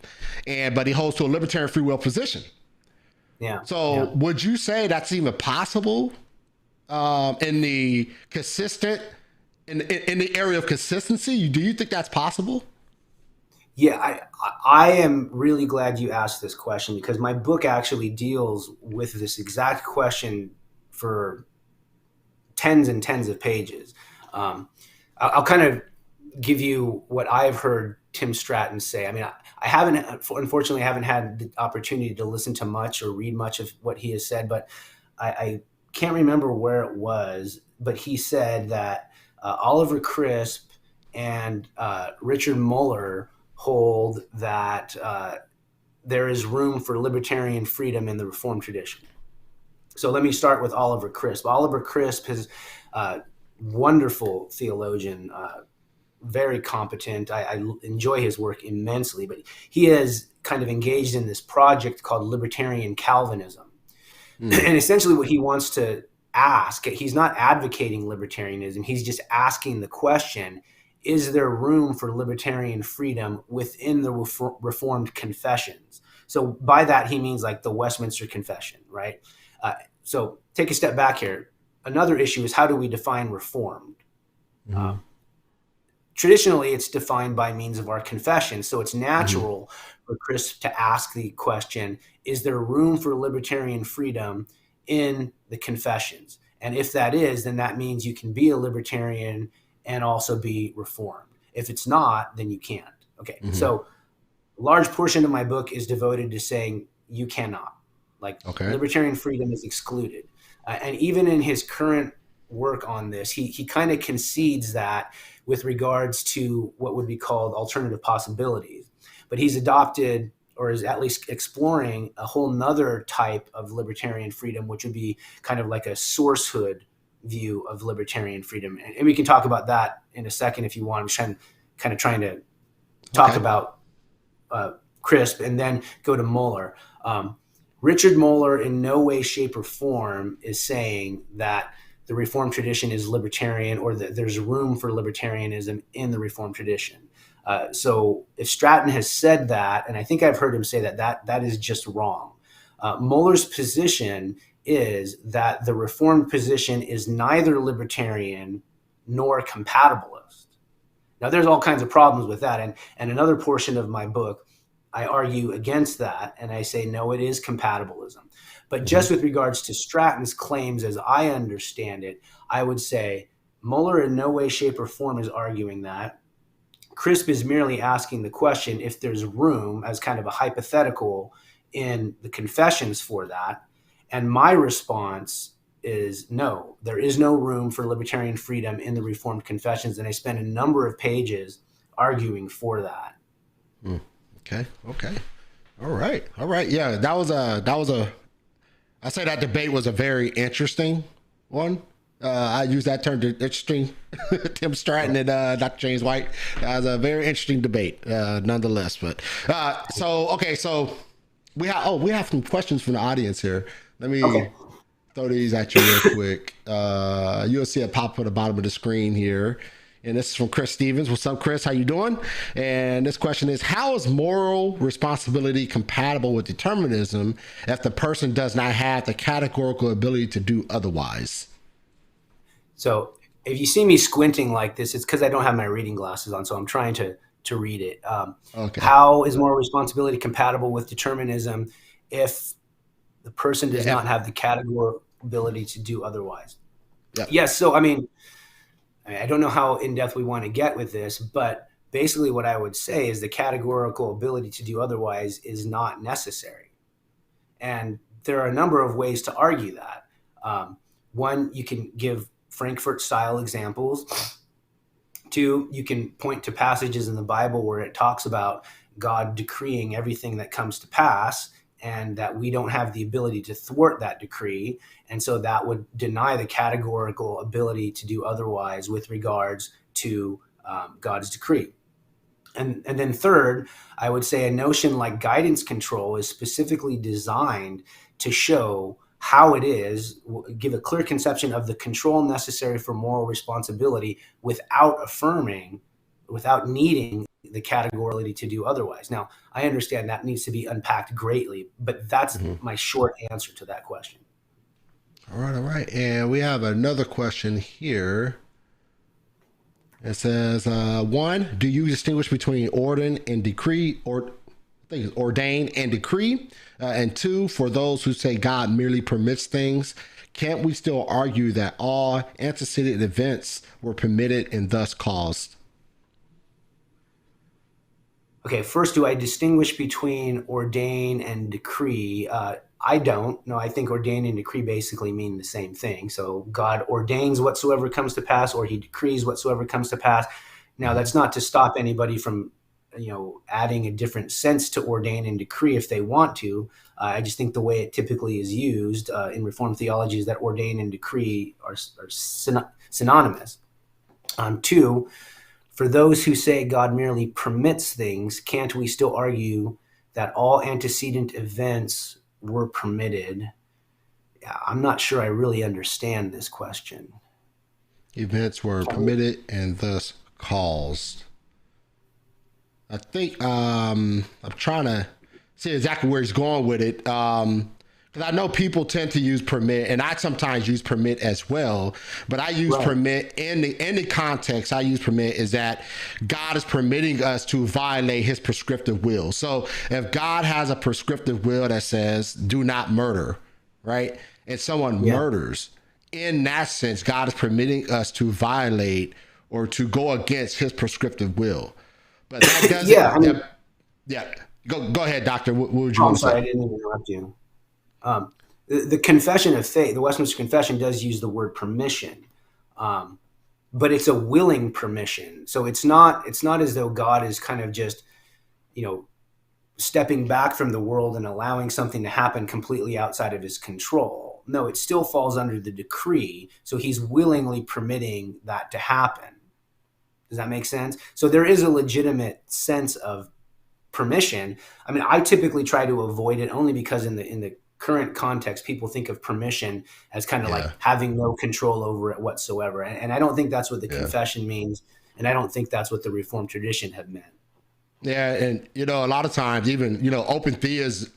But he holds to a libertarian free will position. Yeah. So would you say that's even possible in the consistent... In the area of consistency, do you think that's possible? Yeah, I am really glad you asked this question, because my book actually deals with this exact question for tens and tens of pages. I'll kind of give you what I've heard Tim Stratton say. I mean, unfortunately, I haven't had the opportunity to listen to much or read much of what he has said, but I can't remember where it was, but he said that Oliver Crisp and Richard Muller hold that there is room for libertarian freedom in the Reformed tradition. So let me start with Oliver Crisp. Oliver Crisp is a wonderful theologian, very competent. I enjoy his work immensely, but he has kind of engaged in this project called libertarian Calvinism. And essentially what he wants to ask, he's not advocating libertarianism, he's just asking the question, is there room for libertarian freedom within the Reformed confessions? So by that he means like the Westminster Confession, right? So take a step back here. Another issue is, how do we define Reformed? Traditionally it's defined by means of our confession, so it's natural for Chris to ask the question, is there room for libertarian freedom in the confessions? And if that is, then that means you can be a libertarian and also be reformed. If it's not, then you can't. Okay. So a large portion of my book is devoted to saying you cannot. Libertarian freedom is excluded. And even in his current work on this, he kind of concedes that with regards to what would be called alternative possibilities. But he's adopted, or is at least exploring, a whole nother type of libertarian freedom, which would be kind of like a sourcehood view of libertarian freedom. And we can talk about that in a second if you want. I'm trying to talk about Crisp and then go to Muller. Richard Muller in no way, shape, or form is saying that the Reformed tradition is libertarian, or that there's room for libertarianism in the Reformed tradition. So if Stratton has said that, and I think I've heard him say that is just wrong. Muller's position is that the Reformed position is neither libertarian nor compatibilist. Now, there's all kinds of problems with that. And another portion of my book, I argue against that, and I say, no, it is compatibilism. But just with regards to Stratton's claims, as I understand it, I would say Muller in no way, shape, or form is arguing that. Crisp is merely asking the question if there's room, as kind of a hypothetical, in the confessions for that. And my response is no, there is no room for libertarian freedom in the Reformed confessions. And I spent a number of pages arguing for that. Okay. All right. Yeah, that was a, I say that debate was a very interesting one. I use that term, interesting. Tim Stratton and Dr. James White. That was a very interesting debate, nonetheless. But so we have some questions from the audience here. Let me Okay. throw these at you real quick. You'll see it pop at the bottom of the screen here. And this is from Chris Stevens. What's up, Chris? How you doing? And this question is, how is moral responsibility compatible with determinism if the person does not have the categorical ability to do otherwise? So if you see me squinting like this, it's because I don't have my reading glasses on, so I'm trying to read it. Okay. How is moral responsibility compatible with determinism if the person does Yeah. not have the categorical ability to do otherwise? Yep. Yes. So I don't know how in depth we want to get with this, but basically what I would say is the categorical ability to do otherwise is not necessary. And there are a number of ways to argue that. One, you can give Frankfurt style examples. Two, you can point to passages in the Bible where it talks about God decreeing everything that comes to pass and that we don't have the ability to thwart that decree. And so that would deny the categorical ability to do otherwise with regards to God's decree. And then third, I would say a notion like guidance control is specifically designed to show how it is, give a clear conception of the control necessary for moral responsibility without affirming, without needing the categoricality to do otherwise. Now, I understand that needs to be unpacked greatly, but that's Mm-hmm. my short answer to that question. All right. All right. And we have another question here. It says, one, do you distinguish between ordain and decree, or I think it's ordain and decree? And two, for those who say God merely permits things, can't we still argue that all antecedent events were permitted and thus caused? Okay, first, do I distinguish between ordain and decree? I don't. No, I think ordain and decree basically mean the same thing. So God ordains whatsoever comes to pass, or he decrees whatsoever comes to pass. Now, Mhm. that's not to stop anybody from, adding a different sense to ordain and decree if they want to. I just think the way it typically is used in Reformed theology is that ordain and decree are synonymous. Two, for those who say God merely permits things, can't we still argue that all antecedent events were permitted? Yeah, I'm not sure I really understand this question. Events were permitted and thus caused. I think I'm trying to see exactly where he's going with it. Because I know people tend to use permit, and I sometimes use permit as well. But I use Right. permit in the context. I use permit is that God is permitting us to violate His prescriptive will. So if God has a prescriptive will that says "do not murder," right, and someone Yeah. murders, in that sense, God is permitting us to violate or to go against His prescriptive will. But that Yeah. doesn't. Yeah. Go ahead, Doctor. What would you I'm want to sorry, say? I didn't mean to interrupt you. The Confession of Faith, the Westminster Confession, does use the word permission, um, but it's a willing permission. So it's not as though God is kind of just you know stepping back from the world and allowing something to happen completely outside of his control. No, it still falls under the decree. So he's willingly permitting that to happen. Does that make sense? So there is a legitimate sense of permission. I mean, I typically try to avoid it only because in the current context, people think of permission as kind of like Yeah. having no control over it whatsoever. And I don't think that's what the Yeah. confession means. And I don't think that's what the Reformed tradition have meant. Yeah, and a lot of times, even open theists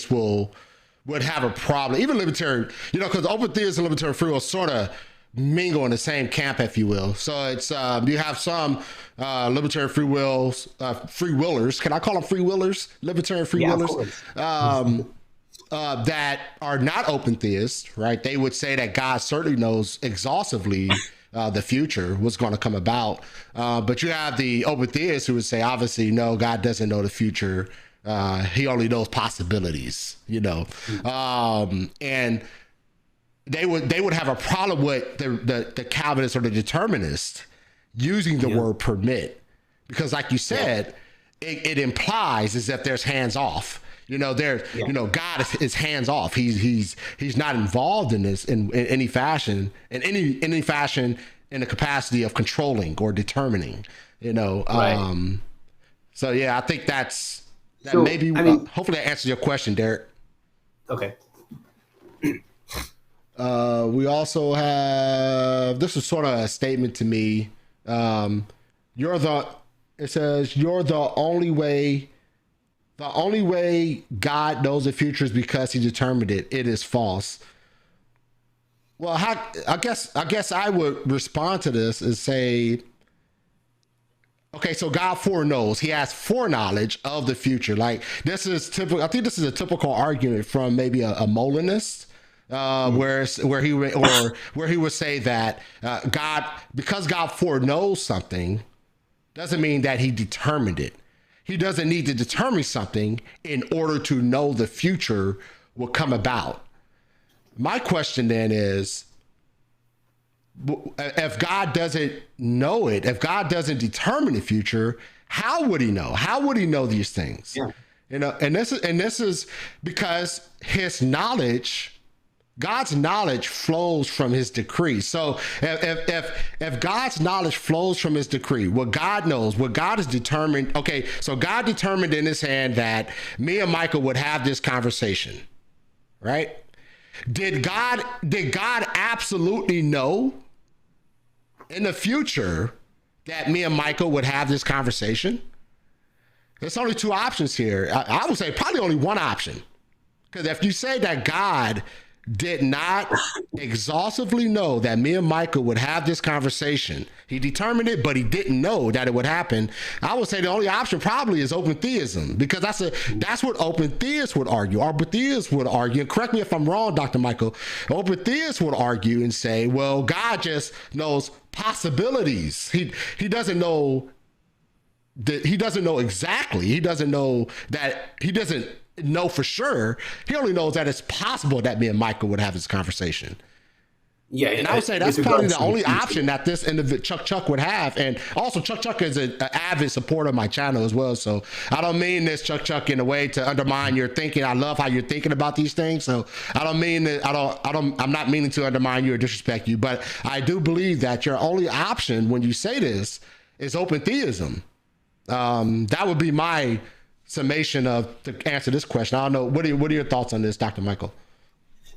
would have a problem. Even libertarian, because open theists and libertarian free will sort of mingle in the same camp, if you will. So it's you have some libertarian free willers. Can I call them free willers? Libertarian free Yeah, of willers. course. That are not open theists, right? They would say that God certainly knows exhaustively the future, what's going to come about. But you have the open theists who would say, obviously, no, God doesn't know the future. He only knows possibilities, and they would have a problem with the Calvinists or the determinists using the Yeah. word permit, because like you Yeah. said, it implies as if there's hands off. Yeah. God is hands off. He's not involved in this in any fashion, in any fashion, in the capacity of controlling or determining. Right. So yeah, I think that's that So, maybe, I mean, hopefully that answers your question, Derek. okay. We also have, this is sort of a statement to me. You're the, it says, you're the only way God knows the future is because he determined it. It is false. Well, I guess I would respond to this and say, okay, so God foreknows. He has foreknowledge of the future. Like, this is typical. I think this is a typical argument from maybe a Molinist, where he would say that God, because God foreknows something, doesn't mean that he determined it. He doesn't need to determine something in order to know the future will come about. My question then is, if God doesn't know it, if God doesn't determine the future, how would he know? How would he know these things? Yeah. You know, and this is because his knowledge, God's knowledge flows from his decree. So if God's knowledge flows from his decree, what God knows, what God has determined, okay, so God determined in his hand that me and Michael would have this conversation, right? Did God absolutely know in the future that me and Michael would have this conversation? There's only two options here. I would say probably only one option. Because if you say that God did not exhaustively know that me and Michael would have this conversation, he determined it, but he didn't know that it would happen, I would say the only option probably is open theism, because that's what open theists would argue. Open theists would argue, and correct me if I'm wrong, Dr. Michael, open theists would argue and say, well, God just knows possibilities. He doesn't know that, he doesn't know exactly. He doesn't know that, he doesn't know for sure. He only knows that it's possible that me and Michael would have this conversation. Yeah, and I would say that's probably the only option that this individual Chuck would have. And also, Chuck is an avid supporter of my channel as well. So I don't mean this, Chuck, in a way to undermine your thinking. I love how you're thinking about these things. So I don't mean that. I'm not meaning to undermine you or disrespect you, but I do believe that your only option when you say this is open theism. That would be my summation to answer this question. I don't know. What are your thoughts on this, Dr. Michael?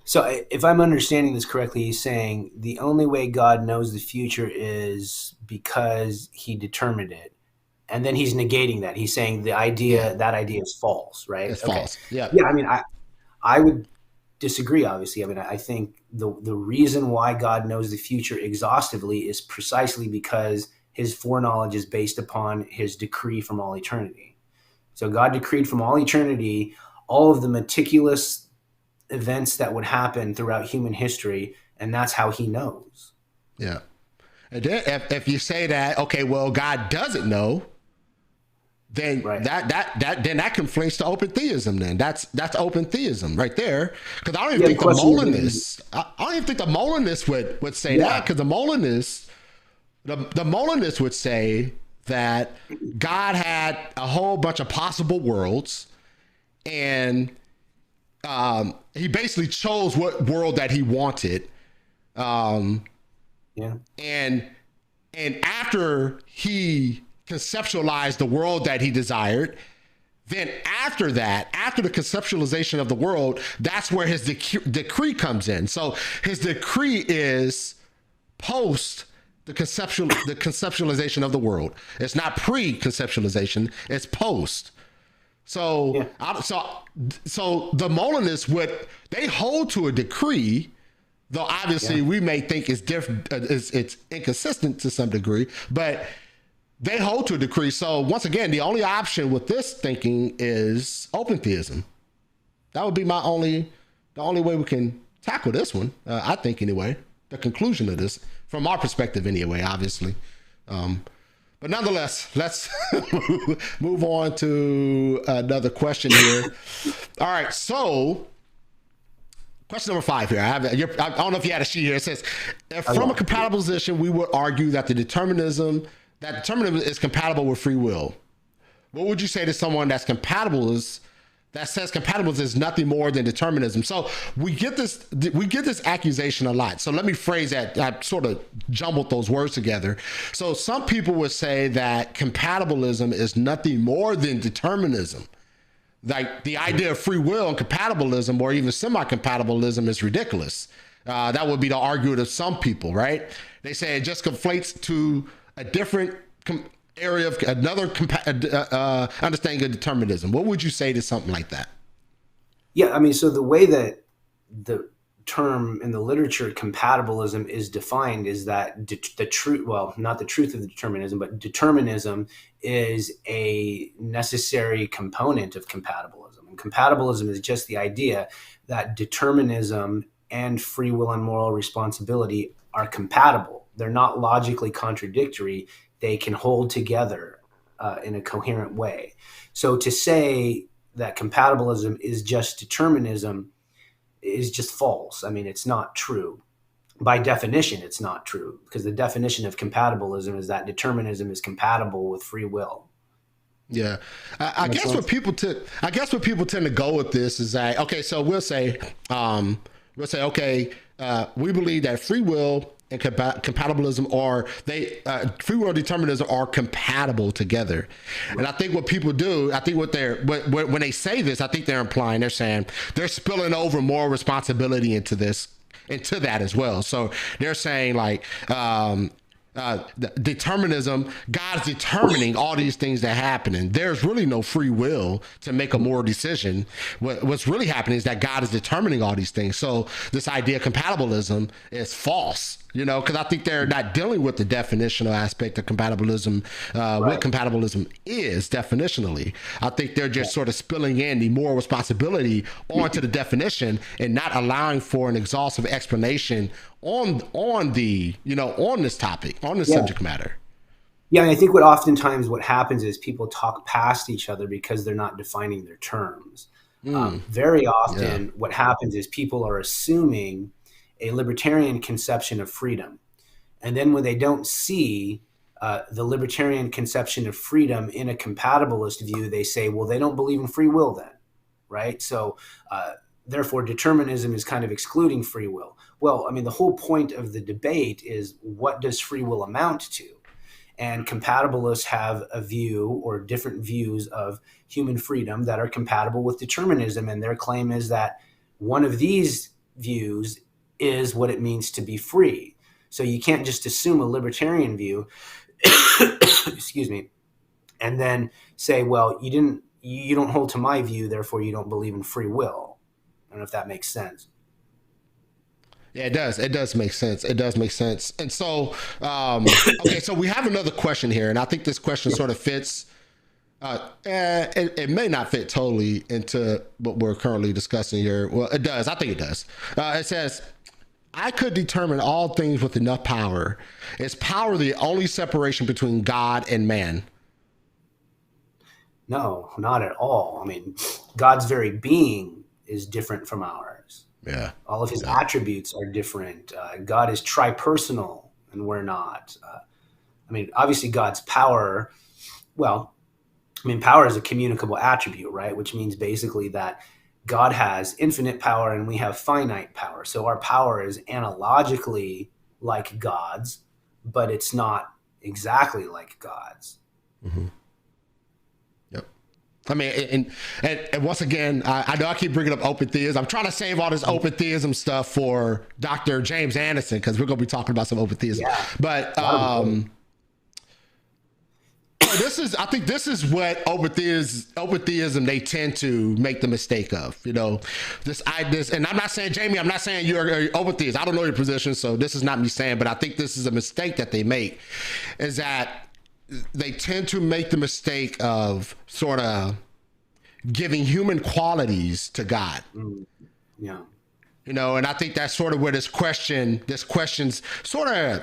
So if I'm understanding this correctly, he's saying the only way God knows the future is because he determined it. And then he's negating that. He's saying that idea is false, right? It's false. Yeah. Yeah. I mean, I would disagree, obviously. I mean, I think the reason why God knows the future exhaustively is precisely because his foreknowledge is based upon his decree from all eternity. So God decreed from all eternity all of the meticulous events that would happen throughout human history, and that's how he knows. Yeah. And then if you say that, okay, well, God doesn't know, then that conflates to open theism. Then that's open theism right there. Because I don't even think the Molinists, I don't even think the Molinists would say that, because the Molinists would say that God had a whole bunch of possible worlds, and he basically chose what world that he wanted. And after he conceptualized the world that he desired, then after that, after the conceptualization of the world, that's where his decree comes in. So his decree is post the conceptualization of the world. It's not pre-conceptualization, it's post. So so the Molinists they hold to a decree, though obviously we may think it's different, it's inconsistent to some degree, but they hold to a decree. So once again, the only option with this thinking is open theism. That would be the only way we can tackle this one, I think, anyway. The conclusion of this, from our perspective anyway, obviously. But nonetheless, let's move on to another question here. All right, so question number 5 here. I don't know if you had a sheet here. It says, from a compatible position, we would argue that determinism is compatible with free will. What would you say to someone that says compatibilism is nothing more than determinism? So we get this accusation a lot. So let me phrase that. I sort of jumbled those words together. So some people would say that compatibilism is nothing more than determinism. like the idea of free will and compatibilism or even semi-compatibilism is ridiculous. That would be the argument of some people, right? They say it just conflates to a different area of another understanding of determinism. What would you say to something like that? Yeah, I mean, so the way that the term in the literature compatibilism is defined is that the truth, well, not the truth of the determinism, but determinism is a necessary component of compatibilism. And compatibilism is just the idea that determinism and free will and moral responsibility are compatible. They're not logically contradictory. They can hold together in a coherent way. So to say that compatibilism is just determinism is just false. I mean, it's not true. By definition, it's not true, because the definition of compatibilism is that determinism is compatible with free will. Yeah, I guess what people tend to go with this is that, okay, so we'll say, okay, we believe that free will and compatibilism free will and determinism are compatible together. And I think what people do, I think when they say this, I think they're implying, they're saying they're spilling over moral responsibility into that as well. So they're saying like, determinism, God's determining all these things that happen, and there's really no free will to make a moral decision. What's really happening is that God is determining all these things. So this idea of compatibilism is false, because I think they're not dealing with the definitional aspect of compatibilism, what compatibilism is definitionally. I think they're just sort of spilling in the moral responsibility onto the definition and not allowing for an exhaustive explanation on this topic, on this subject matter. Yeah, and I think oftentimes what happens is people talk past each other because they're not defining their terms. Very often what happens is people are assuming a libertarian conception of freedom. And then when they don't see the libertarian conception of freedom in a compatibilist view, they say, well, they don't believe in free will then, right? So therefore, determinism is kind of excluding free will. Well, I mean, the whole point of the debate is, what does free will amount to? And compatibilists have a view or different views of human freedom that are compatible with determinism. And their claim is that one of these views is what it means to be free. So you can't just assume a libertarian view, excuse me, and then say, well, you don't hold to my view, therefore you don't believe in free will. I don't know if that makes sense. Yeah, it does. It does make sense. It does make sense. And so, okay, so we have another question here, and I think this question sort of fits. It may not fit totally into what we're currently discussing here. Well, it does. I think it does. It says, I could determine all things with enough power. Is power the only separation between God and man? No, not at all. I mean, God's very being is different from ours. Yeah. All of his attributes are different. God is tripersonal, and we're not. I mean, obviously God's power, power is a communicable attribute, right? Which means basically that God has infinite power and we have finite power. So our power is analogically like God's, but it's not exactly like God's. Mm-hmm. I mean, and once again, I know I keep bringing up open theism. I'm trying to save all this open theism stuff for Dr. James Anderson, because we're going to be talking about some open theism. Yeah. But I think this is what open theism they tend to make the mistake of. This, and I'm not saying, Jamie, I'm not saying you're open theist. I don't know your position, so this is not me saying, but I think this is a mistake that they make, is that they tend to make the mistake of sort of giving human qualities to God. Yeah. And I think that's sort of where this question's sort of,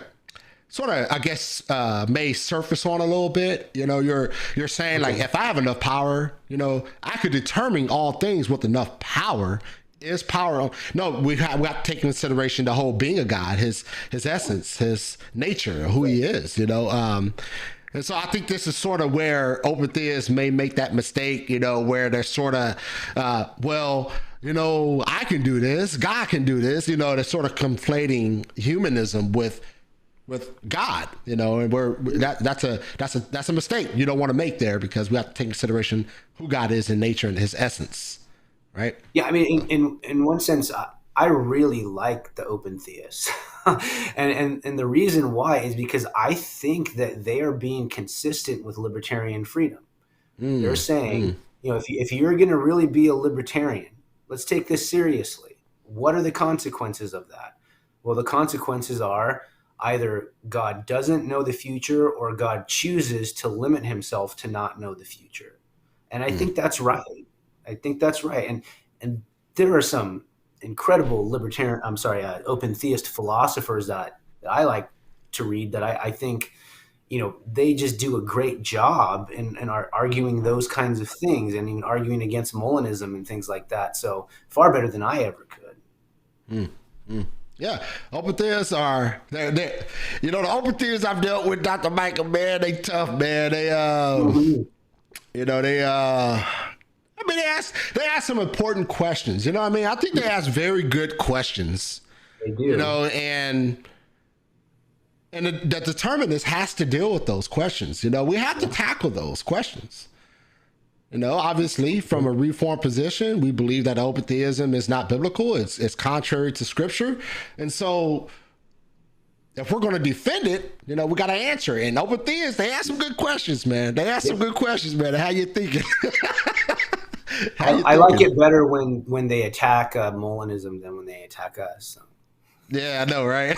I guess, may surface on a little bit. You're saying, like, if I have enough power, I could determine all things with enough power. Is power? No, we have to take into consideration the whole being of God, his essence, his nature, who he is, And so I think this is sort of where open theists may make that mistake, where they're sort of, I can do this, God can do this, they're sort of conflating humanism with with God, and that's a mistake you don't want to make there, because we have to take into consideration who God is in nature and his essence, right? Yeah, I mean, in one sense, I really like the open theists, and the reason why is because I think that they are being consistent with libertarian freedom. They're saying, if you're going to really be a libertarian, let's take this seriously. What are the consequences of that? Well, the consequences are either God doesn't know the future, or God chooses to limit himself to not know the future. And I think that's right. I think that's right. And there are some incredible open theist philosophers that I like to read, that I think, they just do a great job and are arguing those kinds of things, and even arguing against Molinism and things like that. So far better than I ever could. Yeah, open theists are they're the open theists I've dealt with, Dr. Michael, man, they tough, man. They I mean, they ask some important questions. I think they ask very good questions. They do. And the determinist has to deal with those questions. We have to tackle those questions. Obviously, from a reform position, we believe that open theism is not biblical. It's contrary to scripture. And so if we're going to defend it, we got to answer it. And open theists, they ask some good questions, man. How you thinking? I like it better when they attack Molinism than when they attack us. So. Yeah, I know, right?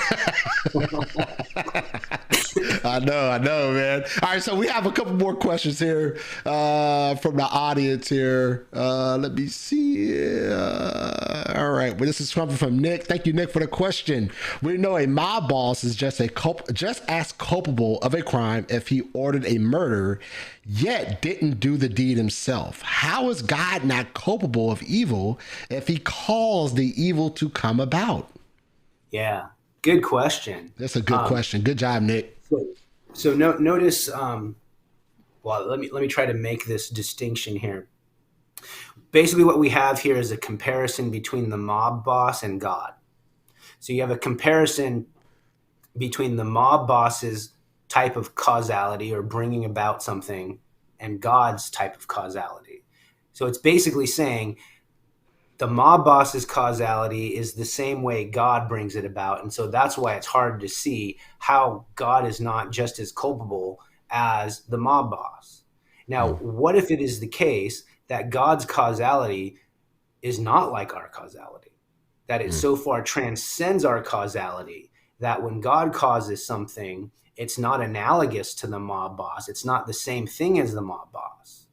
I know, man. All right, so we have a couple more questions here from the audience here. Let me see. All right, well, this is coming from Nick. Thank you, Nick, for the question. We know a mob boss is just as culpable of a crime if he ordered a murder, yet didn't do the deed himself. How is God not culpable of evil if he caused the evil to come about? Yeah, good question. That's a good question. Good job, Nick. So notice. Well, let me try to make this distinction here. Basically, what we have here is a comparison between the mob boss and God. So you have a comparison between the mob boss's type of causality, or bringing about something, and God's type of causality. So it's basically saying the mob boss's causality is the same way God brings it about. And so that's why it's hard to see how God is not just as culpable as the mob boss. Now, what if it is the case that God's causality is not like our causality, that it so far transcends our causality that when God causes something, it's not analogous to the mob boss. It's not the same thing as the mob boss.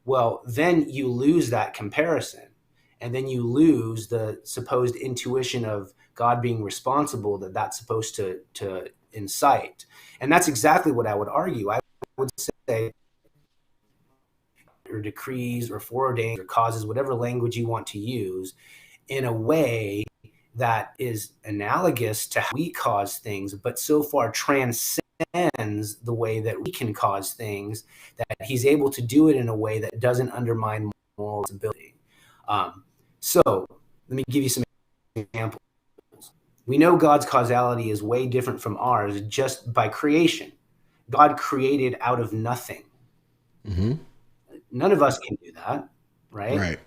Well, then you lose that comparison. And then you lose the supposed intuition of God being responsible that's supposed to incite. And that's exactly what I would argue. I would say, or decrees or foreordains or causes, whatever language you want to use, in a way that is analogous to how we cause things, but so far transcends the way that we can cause things, that he's able to do it in a way that doesn't undermine moral responsibility. So let me give you some examples. We know God's causality is way different from ours just by creation. God created out of nothing. Mm-hmm. None of us can do that, right? Right.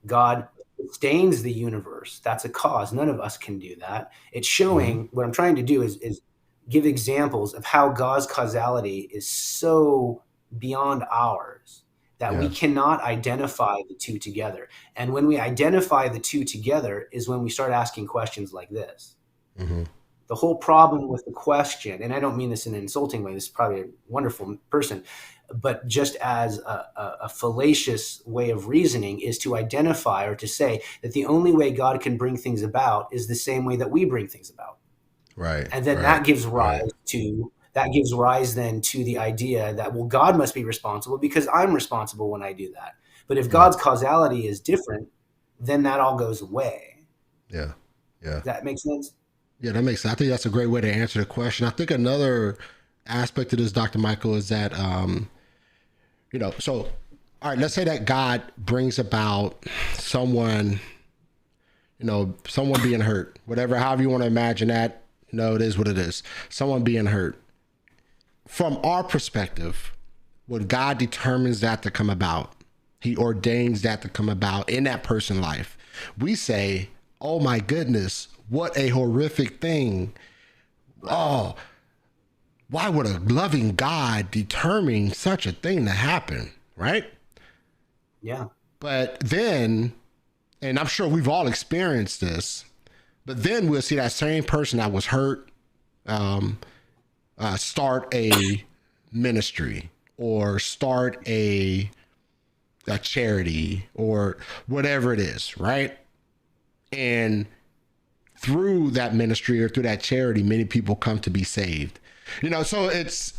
God sustains the universe. That's a cause. None of us can do that. It's showing, what I'm trying to do is give examples of how God's causality is so beyond ours that we cannot identify the two together. And when we identify the two together is when we start asking questions like this. Mm-hmm. The whole problem with the question, and I don't mean this in an insulting way, this is probably a wonderful person, but just as a fallacious way of reasoning, is to identify or to say that the only way God can bring things about is the same way that we bring things about. Right. And then that gives rise to then to the idea that, well, God must be responsible because I'm responsible when I do that. But if God's causality is different, then that all goes away. Yeah. Yeah. Does that make sense? Yeah, that makes sense. I think that's a great way to answer the question. I think another aspect of this, Dr. Michael, is that, so, all right, let's say that God brings about someone being hurt, however you want to imagine that. It is what it is. Someone being hurt. From our perspective, when God determines that to come about, he ordains that to come about in that person's life, we say, oh my goodness, what a horrific thing. Oh, why would a loving God determine such a thing to happen, right? Yeah. But then, and I'm sure we've all experienced this, but then we'll see that same person that was hurt start a ministry or start a charity or whatever it is, right? And through that ministry or through that charity, many people come to be saved. So it's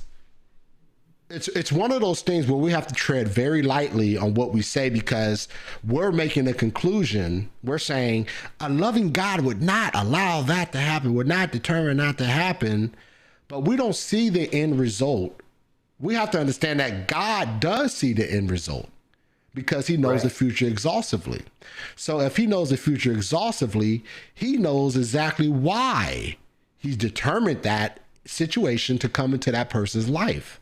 one of those things where we have to tread very lightly on what we say, because we're making a conclusion. We're saying a loving God would not allow that to happen, would not determine that to happen, but we don't see the end result. We have to understand that God does see the end result, because he knows the future exhaustively. So if he knows the future exhaustively, he knows exactly why he's determined that situation to come into that person's life.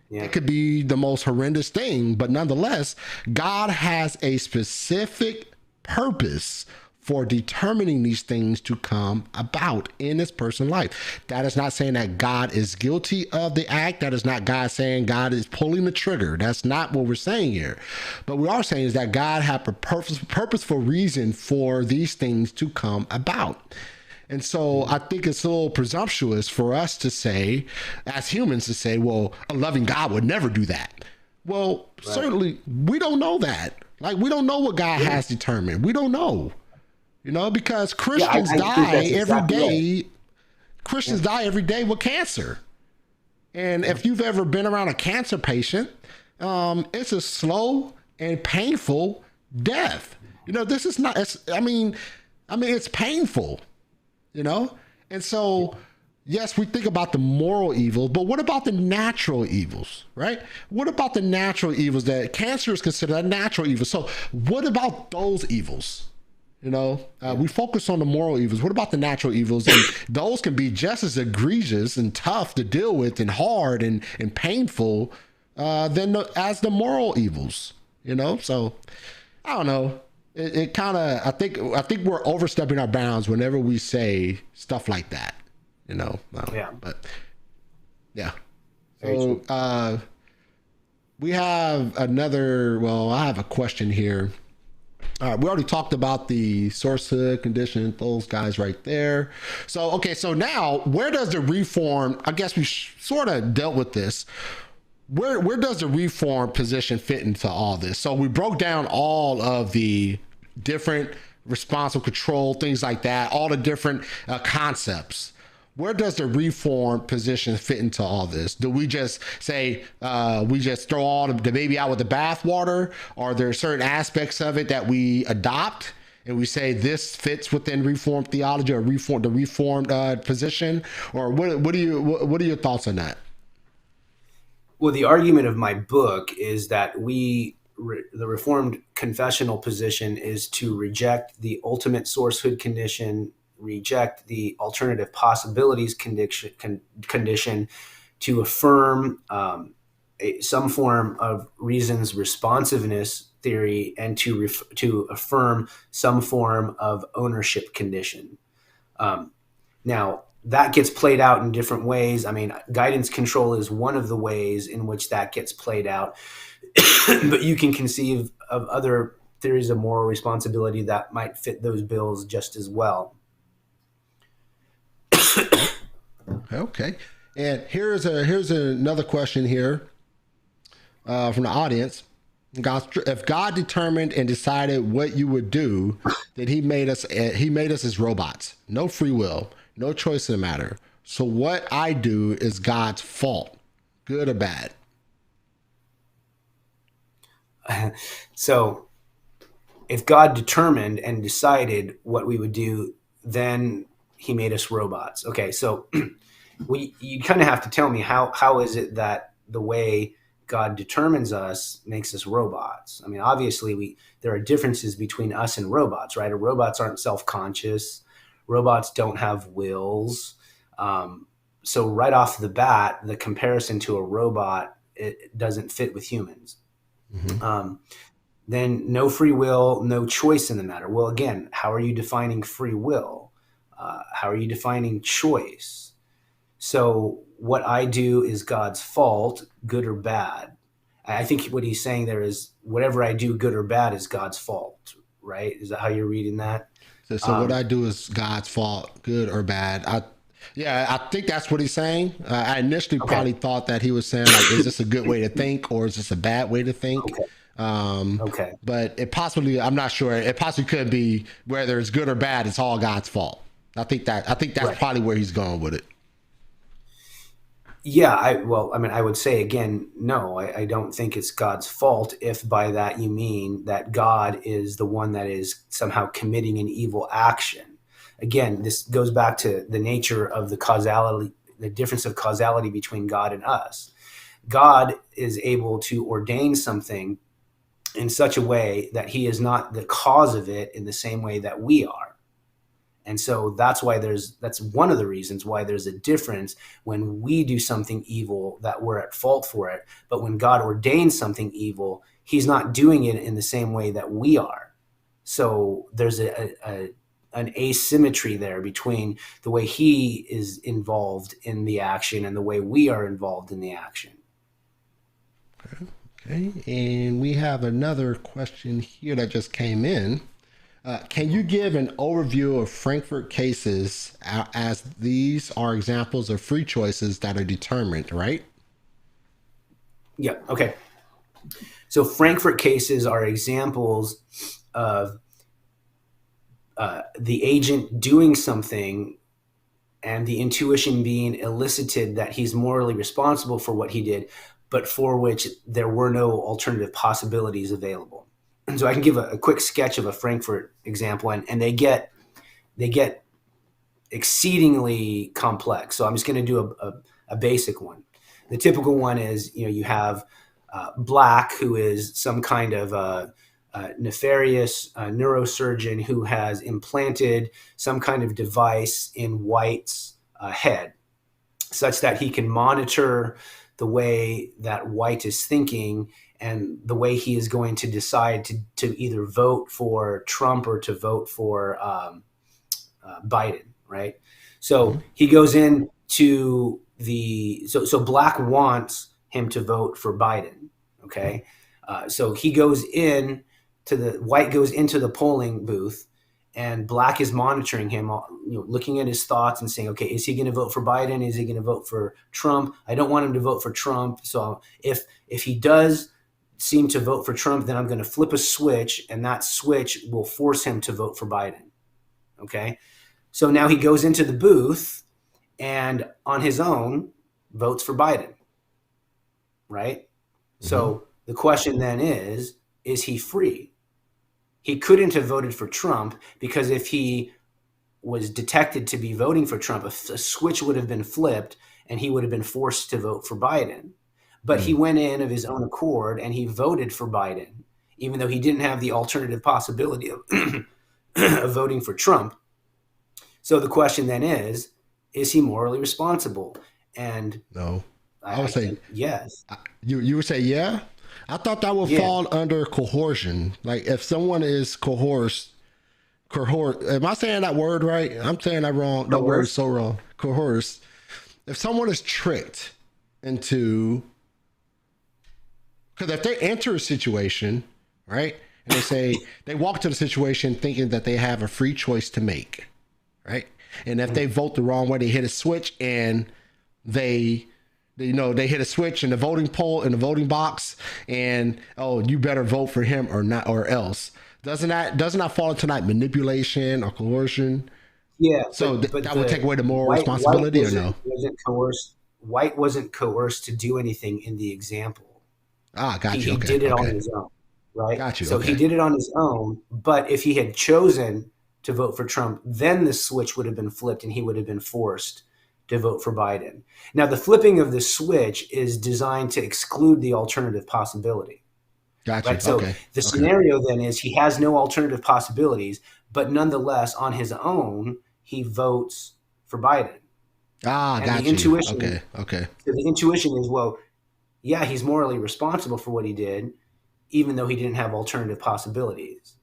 Yeah. It could be the most horrendous thing, but nonetheless, God has a specific purpose for determining these things to come about in this person's life. That is not saying that God is guilty of the act. That is not God saying God is pulling the trigger. That's not what we're saying here. But we are saying is that God had a purposeful reason for these things to come about. And so I think it's a little presumptuous for us to say, as humans, to say, well, a loving God would never do that. Well, certainly we don't know that. Like, we don't know what God has determined. We don't know. Because Christians die every day. Christians die every day with cancer. And if you've ever been around a cancer patient, it's a slow and painful death. This is not, it's painful, And so, yes, we think about the moral evils, but what about the natural evils, right? What about the natural evils that cancer is considered a natural evil? So what about those evils? We focus on the moral evils. What about the natural evils? And those can be just as egregious and tough to deal with and hard and painful as the moral evils, So I don't know. It kind of, I think we're overstepping our bounds whenever we say stuff like that, But yeah. So we have I have a question here. All right, we already talked about the sourcehood condition, those guys right there. So now where does the reform, I guess we sort of dealt with this. Where does the reform position fit into all this? So we broke down all of the different responsible control, things like that, all the different concepts. Where does the reform position fit into all this? Do we just say, we just throw all the baby out with the bathwater? Are there certain aspects of it that we adopt and we say this fits within Reformed theology or the Reformed position? Or what are your thoughts on that? Well, the argument of my book is that the Reformed confessional position is to reject the ultimate sourcehood condition, reject the alternative possibilities condition, to affirm some form of reason's responsiveness theory, and to affirm some form of ownership condition. Now, that gets played out in different ways. Guidance control is one of the ways in which that gets played out. But you can conceive of other theories of moral responsibility that might fit those bills just as well. Okay. And here's another question here from the audience. If God determined and decided what you would do, then he made us as robots. No free will, no choice in the matter. So what I do is God's fault, good or bad? So if God determined and decided what we would do, then he made us robots. Okay, so you kind of have to tell me how is it that the way God determines us makes us robots? Obviously there are differences between us and robots, right? Robots aren't self-conscious. Robots don't have wills. So right off the bat, the comparison to a robot, it doesn't fit with humans. Hmm. Then no free will, no choice in the matter. Well, again, how are you defining free will? How are you defining choice? So what I do is God's fault, good or bad. I think what he's saying there is whatever I do, good or bad, is God's fault, right? Is that how you're reading that? So what Um, I do is God's fault, good or bad. Yeah, I think that's what he's saying. I initially okay, probably thought that he was saying like, is this a good way to think or is this a bad way to think? okay, Um, okay, but it possibly, I'm not sure. It possibly could be whether it's good or bad. It's all God's fault. I think that's right. probably where he's going with it. Yeah, I mean, I would say again, no, I don't think it's God's fault if by that you mean that God is the one that is somehow committing an evil action. Again, this goes back to the nature of the causality, the difference of causality between God and us. God is able to ordain something in such a way that he is not the cause of it in the same way that we are. And so that's one of the reasons why there's a difference when we do something evil that we're at fault for it. But when God ordains something evil, he's not doing it in the same way that we are. So there's an asymmetry there between the way he is involved in the action and the way we are involved in the action. Okay. And we have another question here that just came in. Can you give an overview of Frankfurt cases as these are examples of free choices that are determined, right? Yeah. Okay. So Frankfurt cases are examples of the agent doing something and the intuition being elicited that he's morally responsible for what he did, but for which there were no alternative possibilities available. And so I can give a quick sketch of a Frankfurt example, and they get exceedingly complex. So I'm just going to do a basic one. The typical one is, you have Black, who is some kind of nefarious neurosurgeon who has implanted some kind of device in White's head, such that he can monitor the way that White is thinking and the way he is going to decide to either vote for Trump or to vote for Biden, right? Mm-hmm. So he goes in to so Black wants him to vote for Biden, okay? So he goes in White goes into the polling booth, and Black is monitoring him, looking at his thoughts and saying, okay, is he going to vote for Biden? Is he going to vote for Trump? I don't want him to vote for Trump. So if he does seem to vote for Trump, then I'm going to flip a switch, and that switch will force him to vote for Biden. Okay. So now he goes into the booth and on his own votes for Biden, right? Mm-hmm. So the question then is he free? He couldn't have voted for Trump because if he was detected to be voting for Trump, a switch would have been flipped and he would have been forced to vote for Biden. But he Mm. went in of his own accord and he voted for Biden, even though he didn't have the alternative possibility of, of voting for Trump. So the question then is he morally responsible? And No, I I would say think yes. you would say yeah. I thought that would Yeah, fall under coercion. Like if someone is coerced. Am I saying that word right? I'm saying that wrong. That word is coerced. so wrong. Coerced. If someone is tricked into, because if they enter a situation, right, and they say they walk to the situation thinking that they have a free choice to make, right, and if they vote the wrong way, they hit a switch and they they hit a switch in the voting poll in the voting box and oh you better vote for him or not or else doesn't that fall into like manipulation or coercion, Yeah, so but that would take the away the moral White responsibility or no? wasn't coerced. White wasn't coerced to do anything in the example. Ah, He got you. he Okay, did it on okay, his own, right? got you. So he Okay. did it on his own. But if he had chosen to vote for Trump, then the switch would have been flipped, and he would have been forced to vote for Biden. Now, the flipping of the switch is designed to exclude the alternative possibility, Got you. right? So Okay. the Okay. scenario then is he has no alternative possibilities, but nonetheless, on his own, he votes for Biden. Ah, And got you. Okay. Okay. the intuition is, well, yeah, he's morally responsible for what he did, even though he didn't have alternative possibilities.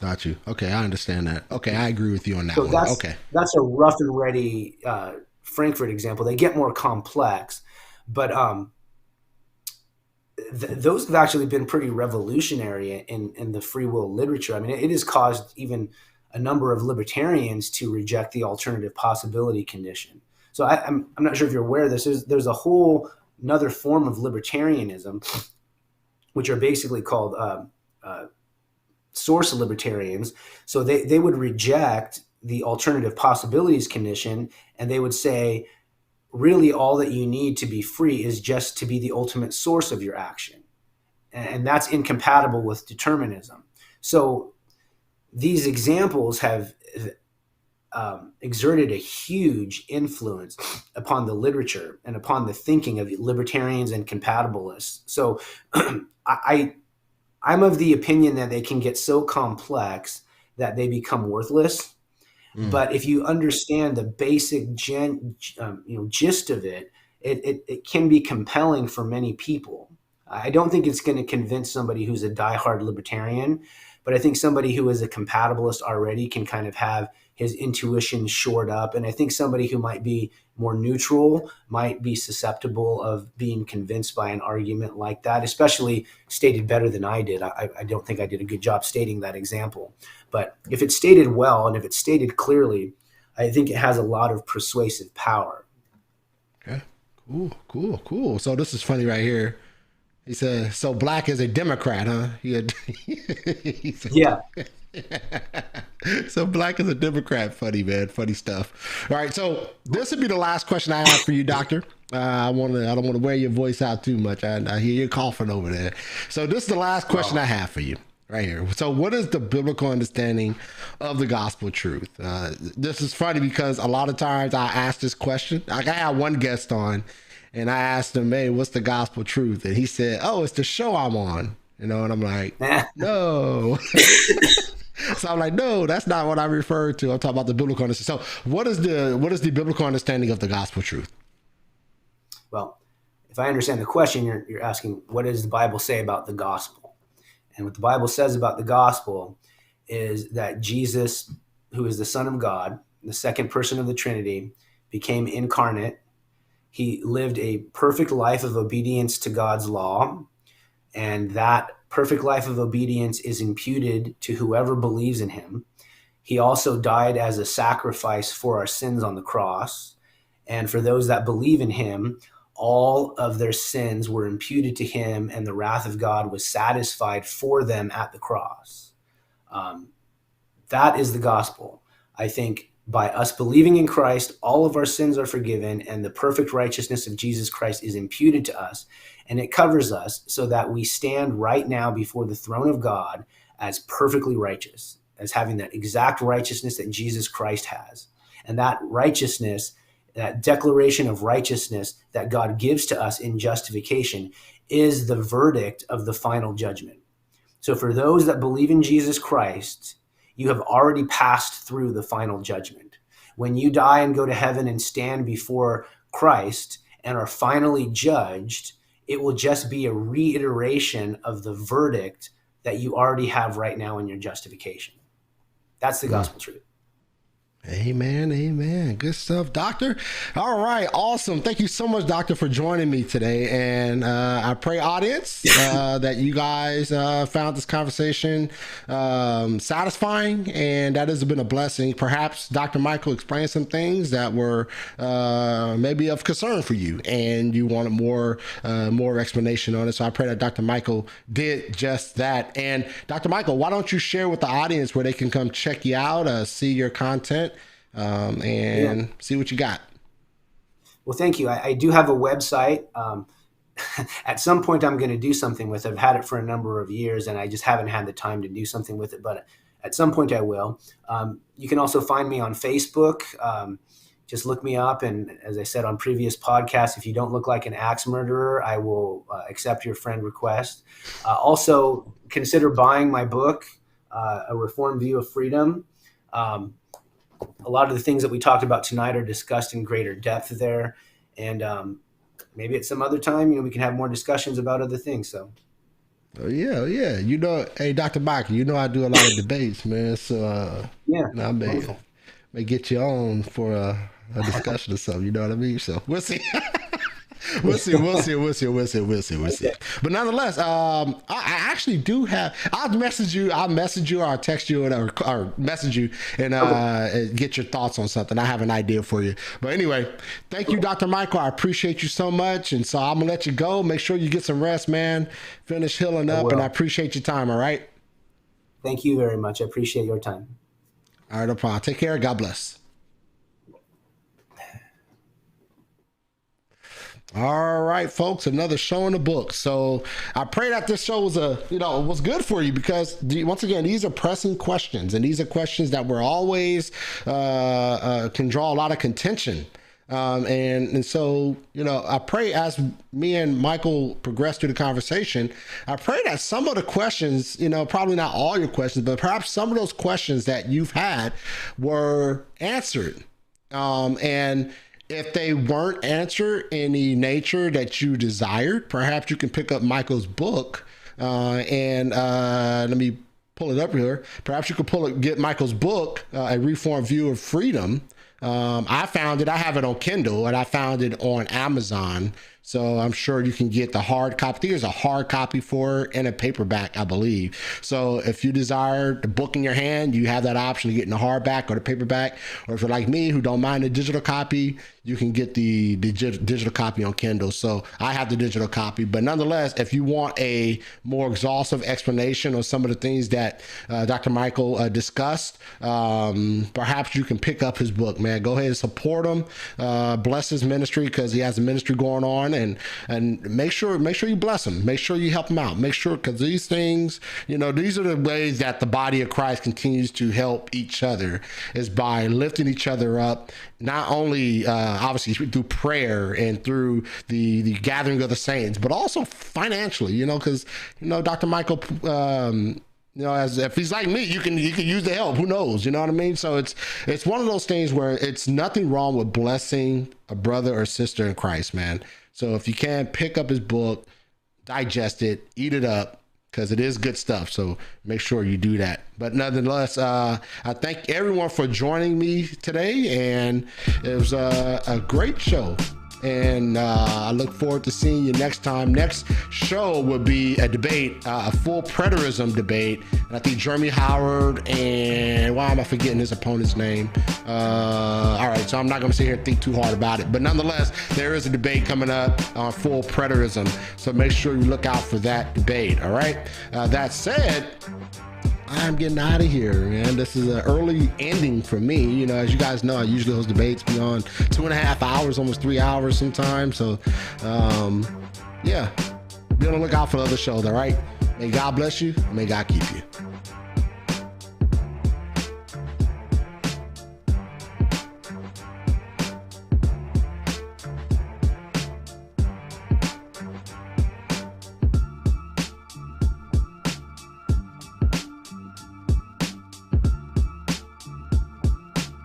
Got you. Okay, I understand that. Okay, I agree with you on that So one. Okay. that's a rough and ready Frankfurt example. They get more complex, but those have actually been pretty revolutionary in the free will literature. I mean, it has caused even a number of libertarians to reject the alternative possibility condition. So I'm not sure if you're aware of this. There's a whole another form of libertarianism, which are basically called uh, source libertarians. So they would reject the alternative possibilities condition, and they would say, really, all that you need to be free is just to be the ultimate source of your action. And that's incompatible with determinism. So these examples have exerted a huge influence upon the literature and upon the thinking of libertarians and compatibilists. So I, I'm of the opinion that they can get so complex that they become worthless. Mm, But if you understand the basic gist of it, it can be compelling for many people. I don't think it's going to convince somebody who's a diehard libertarian, but I think somebody who is a compatibilist already can kind of have his intuition shored up. And I think somebody who might be more neutral might be susceptible of being convinced by an argument like that, especially stated better than I did. I don't think I did a good job stating that example. But if it's stated well and if it's stated clearly, I think it has a lot of persuasive power. okay. Cool. Cool. Cool. So this is funny right here. He said, "So black is a Democrat, huh?" He had, he said, Yeah. so black is a Democrat. Funny, man. Funny stuff. All right. So this would be the last question I have for you, Doctor. I don't want to wear your voice out too much. I hear you coughing over there. So this is the last question I have for you right here. So what is the biblical understanding of the gospel truth? This is funny because a lot of times I ask this question. Like I had one guest on and I asked him, "Hey, what's the gospel truth?" And he said, "Oh, it's the show I'm on." You know, and I'm like, "No." So I'm like, "No, that's not what I referred to. I'm talking about the biblical understanding." So what is the biblical understanding of the gospel truth? Well, if I understand the question, you're asking, what does the Bible say about the gospel? And what the Bible says about the gospel is that Jesus, who is the Son of God, the second person of the Trinity, became incarnate. He lived a perfect life of obedience to God's law, and that perfect life of obedience is imputed to whoever believes in him. He also died as a sacrifice for our sins on the cross. And for those that believe in him, all of their sins were imputed to him, and the wrath of God was satisfied for them at the cross. Um, that is the gospel. I think by us believing in Christ, all of our sins are forgiven, and the perfect righteousness of Jesus Christ is imputed to us, and it covers us so that we stand right now before the throne of God as perfectly righteous, as having that exact righteousness that Jesus Christ has. And that righteousness, that declaration of righteousness that God gives to us in justification, is the verdict of the final judgment. So for those that believe in Jesus Christ, you have already passed through the final judgment. When you die and go to heaven and stand before Christ and are finally judged, it will just be a reiteration of the verdict that you already have right now in your justification. That's the Mm. gospel truth. Amen, amen. Good stuff, Doctor. All right, awesome. Thank you so much, Doctor, for joining me today. And I pray, audience, that you guys found this conversation satisfying, and that has been a blessing. Perhaps Dr. Michael explained some things that were maybe of concern for you, and you wanted more explanation on it. So I pray that Dr. Michael did just that. And Dr. Michael, why don't you share with the audience where they can come check you out, see your content? Yeah. And see what you got. Well, thank you. I do have a website. At some point, I'm going to do something with it. I've had it for a number of years, and I just haven't had the time to do something with it. But at some point, I will. You can also find me on Facebook. Just look me up. And as I said on previous podcasts, if you don't look like an axe murderer, I will accept your friend request. Also, consider buying my book, A Reformed View of Freedom. a lot of the things that we talked about tonight are discussed in greater depth there. And maybe at some other time, we can have more discussions about other things. So, Oh, yeah, yeah. Hey, Dr. Mike, I do a lot of debates, man. So, yeah, I wonderful. may get you on for a discussion or something. You know what I mean? So we'll see. We'll see. Okay. But nonetheless, I actually do have. I'll message you, or I'll text you, or message you, and Okay. get your thoughts on something. I have an idea for you. But anyway, thank you, Dr. Michael. I appreciate you so much, and so I'm gonna let you go. Make sure you get some rest, man. Finish healing I up, and I will. appreciate your time. All right. Thank you very much. I appreciate your time. All right, no problem. Take care. God bless. All right, folks, another show in the book. So I pray that this show was good for you, because once again, these are pressing questions, and these are questions that we're always can draw a lot of contention. And so, I pray, as me and Michael progress through the conversation, I pray that some of the questions, probably not all your questions, but perhaps some of those questions that you've had were answered. And if they weren't answered in the nature that you desired, perhaps you can pick up Michael's book, and let me pull it up here. Perhaps you could get Michael's book, A Reformed View of Freedom. I found it. I have it on Kindle, and I found it on Amazon. So I'm sure you can get the hard copy. I think there's a hard copy for it and a paperback, I believe. So if you desire the book in your hand, you have that option of getting the hardback or the paperback. Or if you're like me, who don't mind the digital copy, you can get the digital copy on Kindle. So I have the digital copy. But nonetheless, if you want a more exhaustive explanation on some of the things that Dr. Michael discussed, perhaps you can pick up his book, man. Go ahead and support him. Bless his ministry, because he has a ministry going on. And make sure you bless him. Make sure you help him out. Make sure, because these things, these are the ways that the body of Christ continues to help each other, is by lifting each other up, not only obviously through prayer and through the gathering of the saints, but also financially, because Dr. Michael, as if he's like me, you can use the help. Who knows? You know what I mean? So it's one of those things where it's nothing wrong with blessing a brother or sister in Christ, man. So if you can, pick up his book, digest it, eat it up, because it is good stuff. So make sure you do that. But nonetheless, I thank everyone for joining me today, and it was a great show. And I look forward to seeing you next time. Next show will be a debate, a full preterism debate. And I think Jeremy Howard and why am I forgetting his opponent's name? All right, so I'm not going to sit here and think too hard about it. But nonetheless, there is a debate coming up on full preterism. So make sure you look out for that debate. All right. That said, I'm getting out of here, man. This is an early ending for me. As you guys know, I usually those debates beyond 2.5 hours, almost 3 hours sometimes. So, yeah, be on the lookout for the other shows, all right? May God bless you. May God keep you.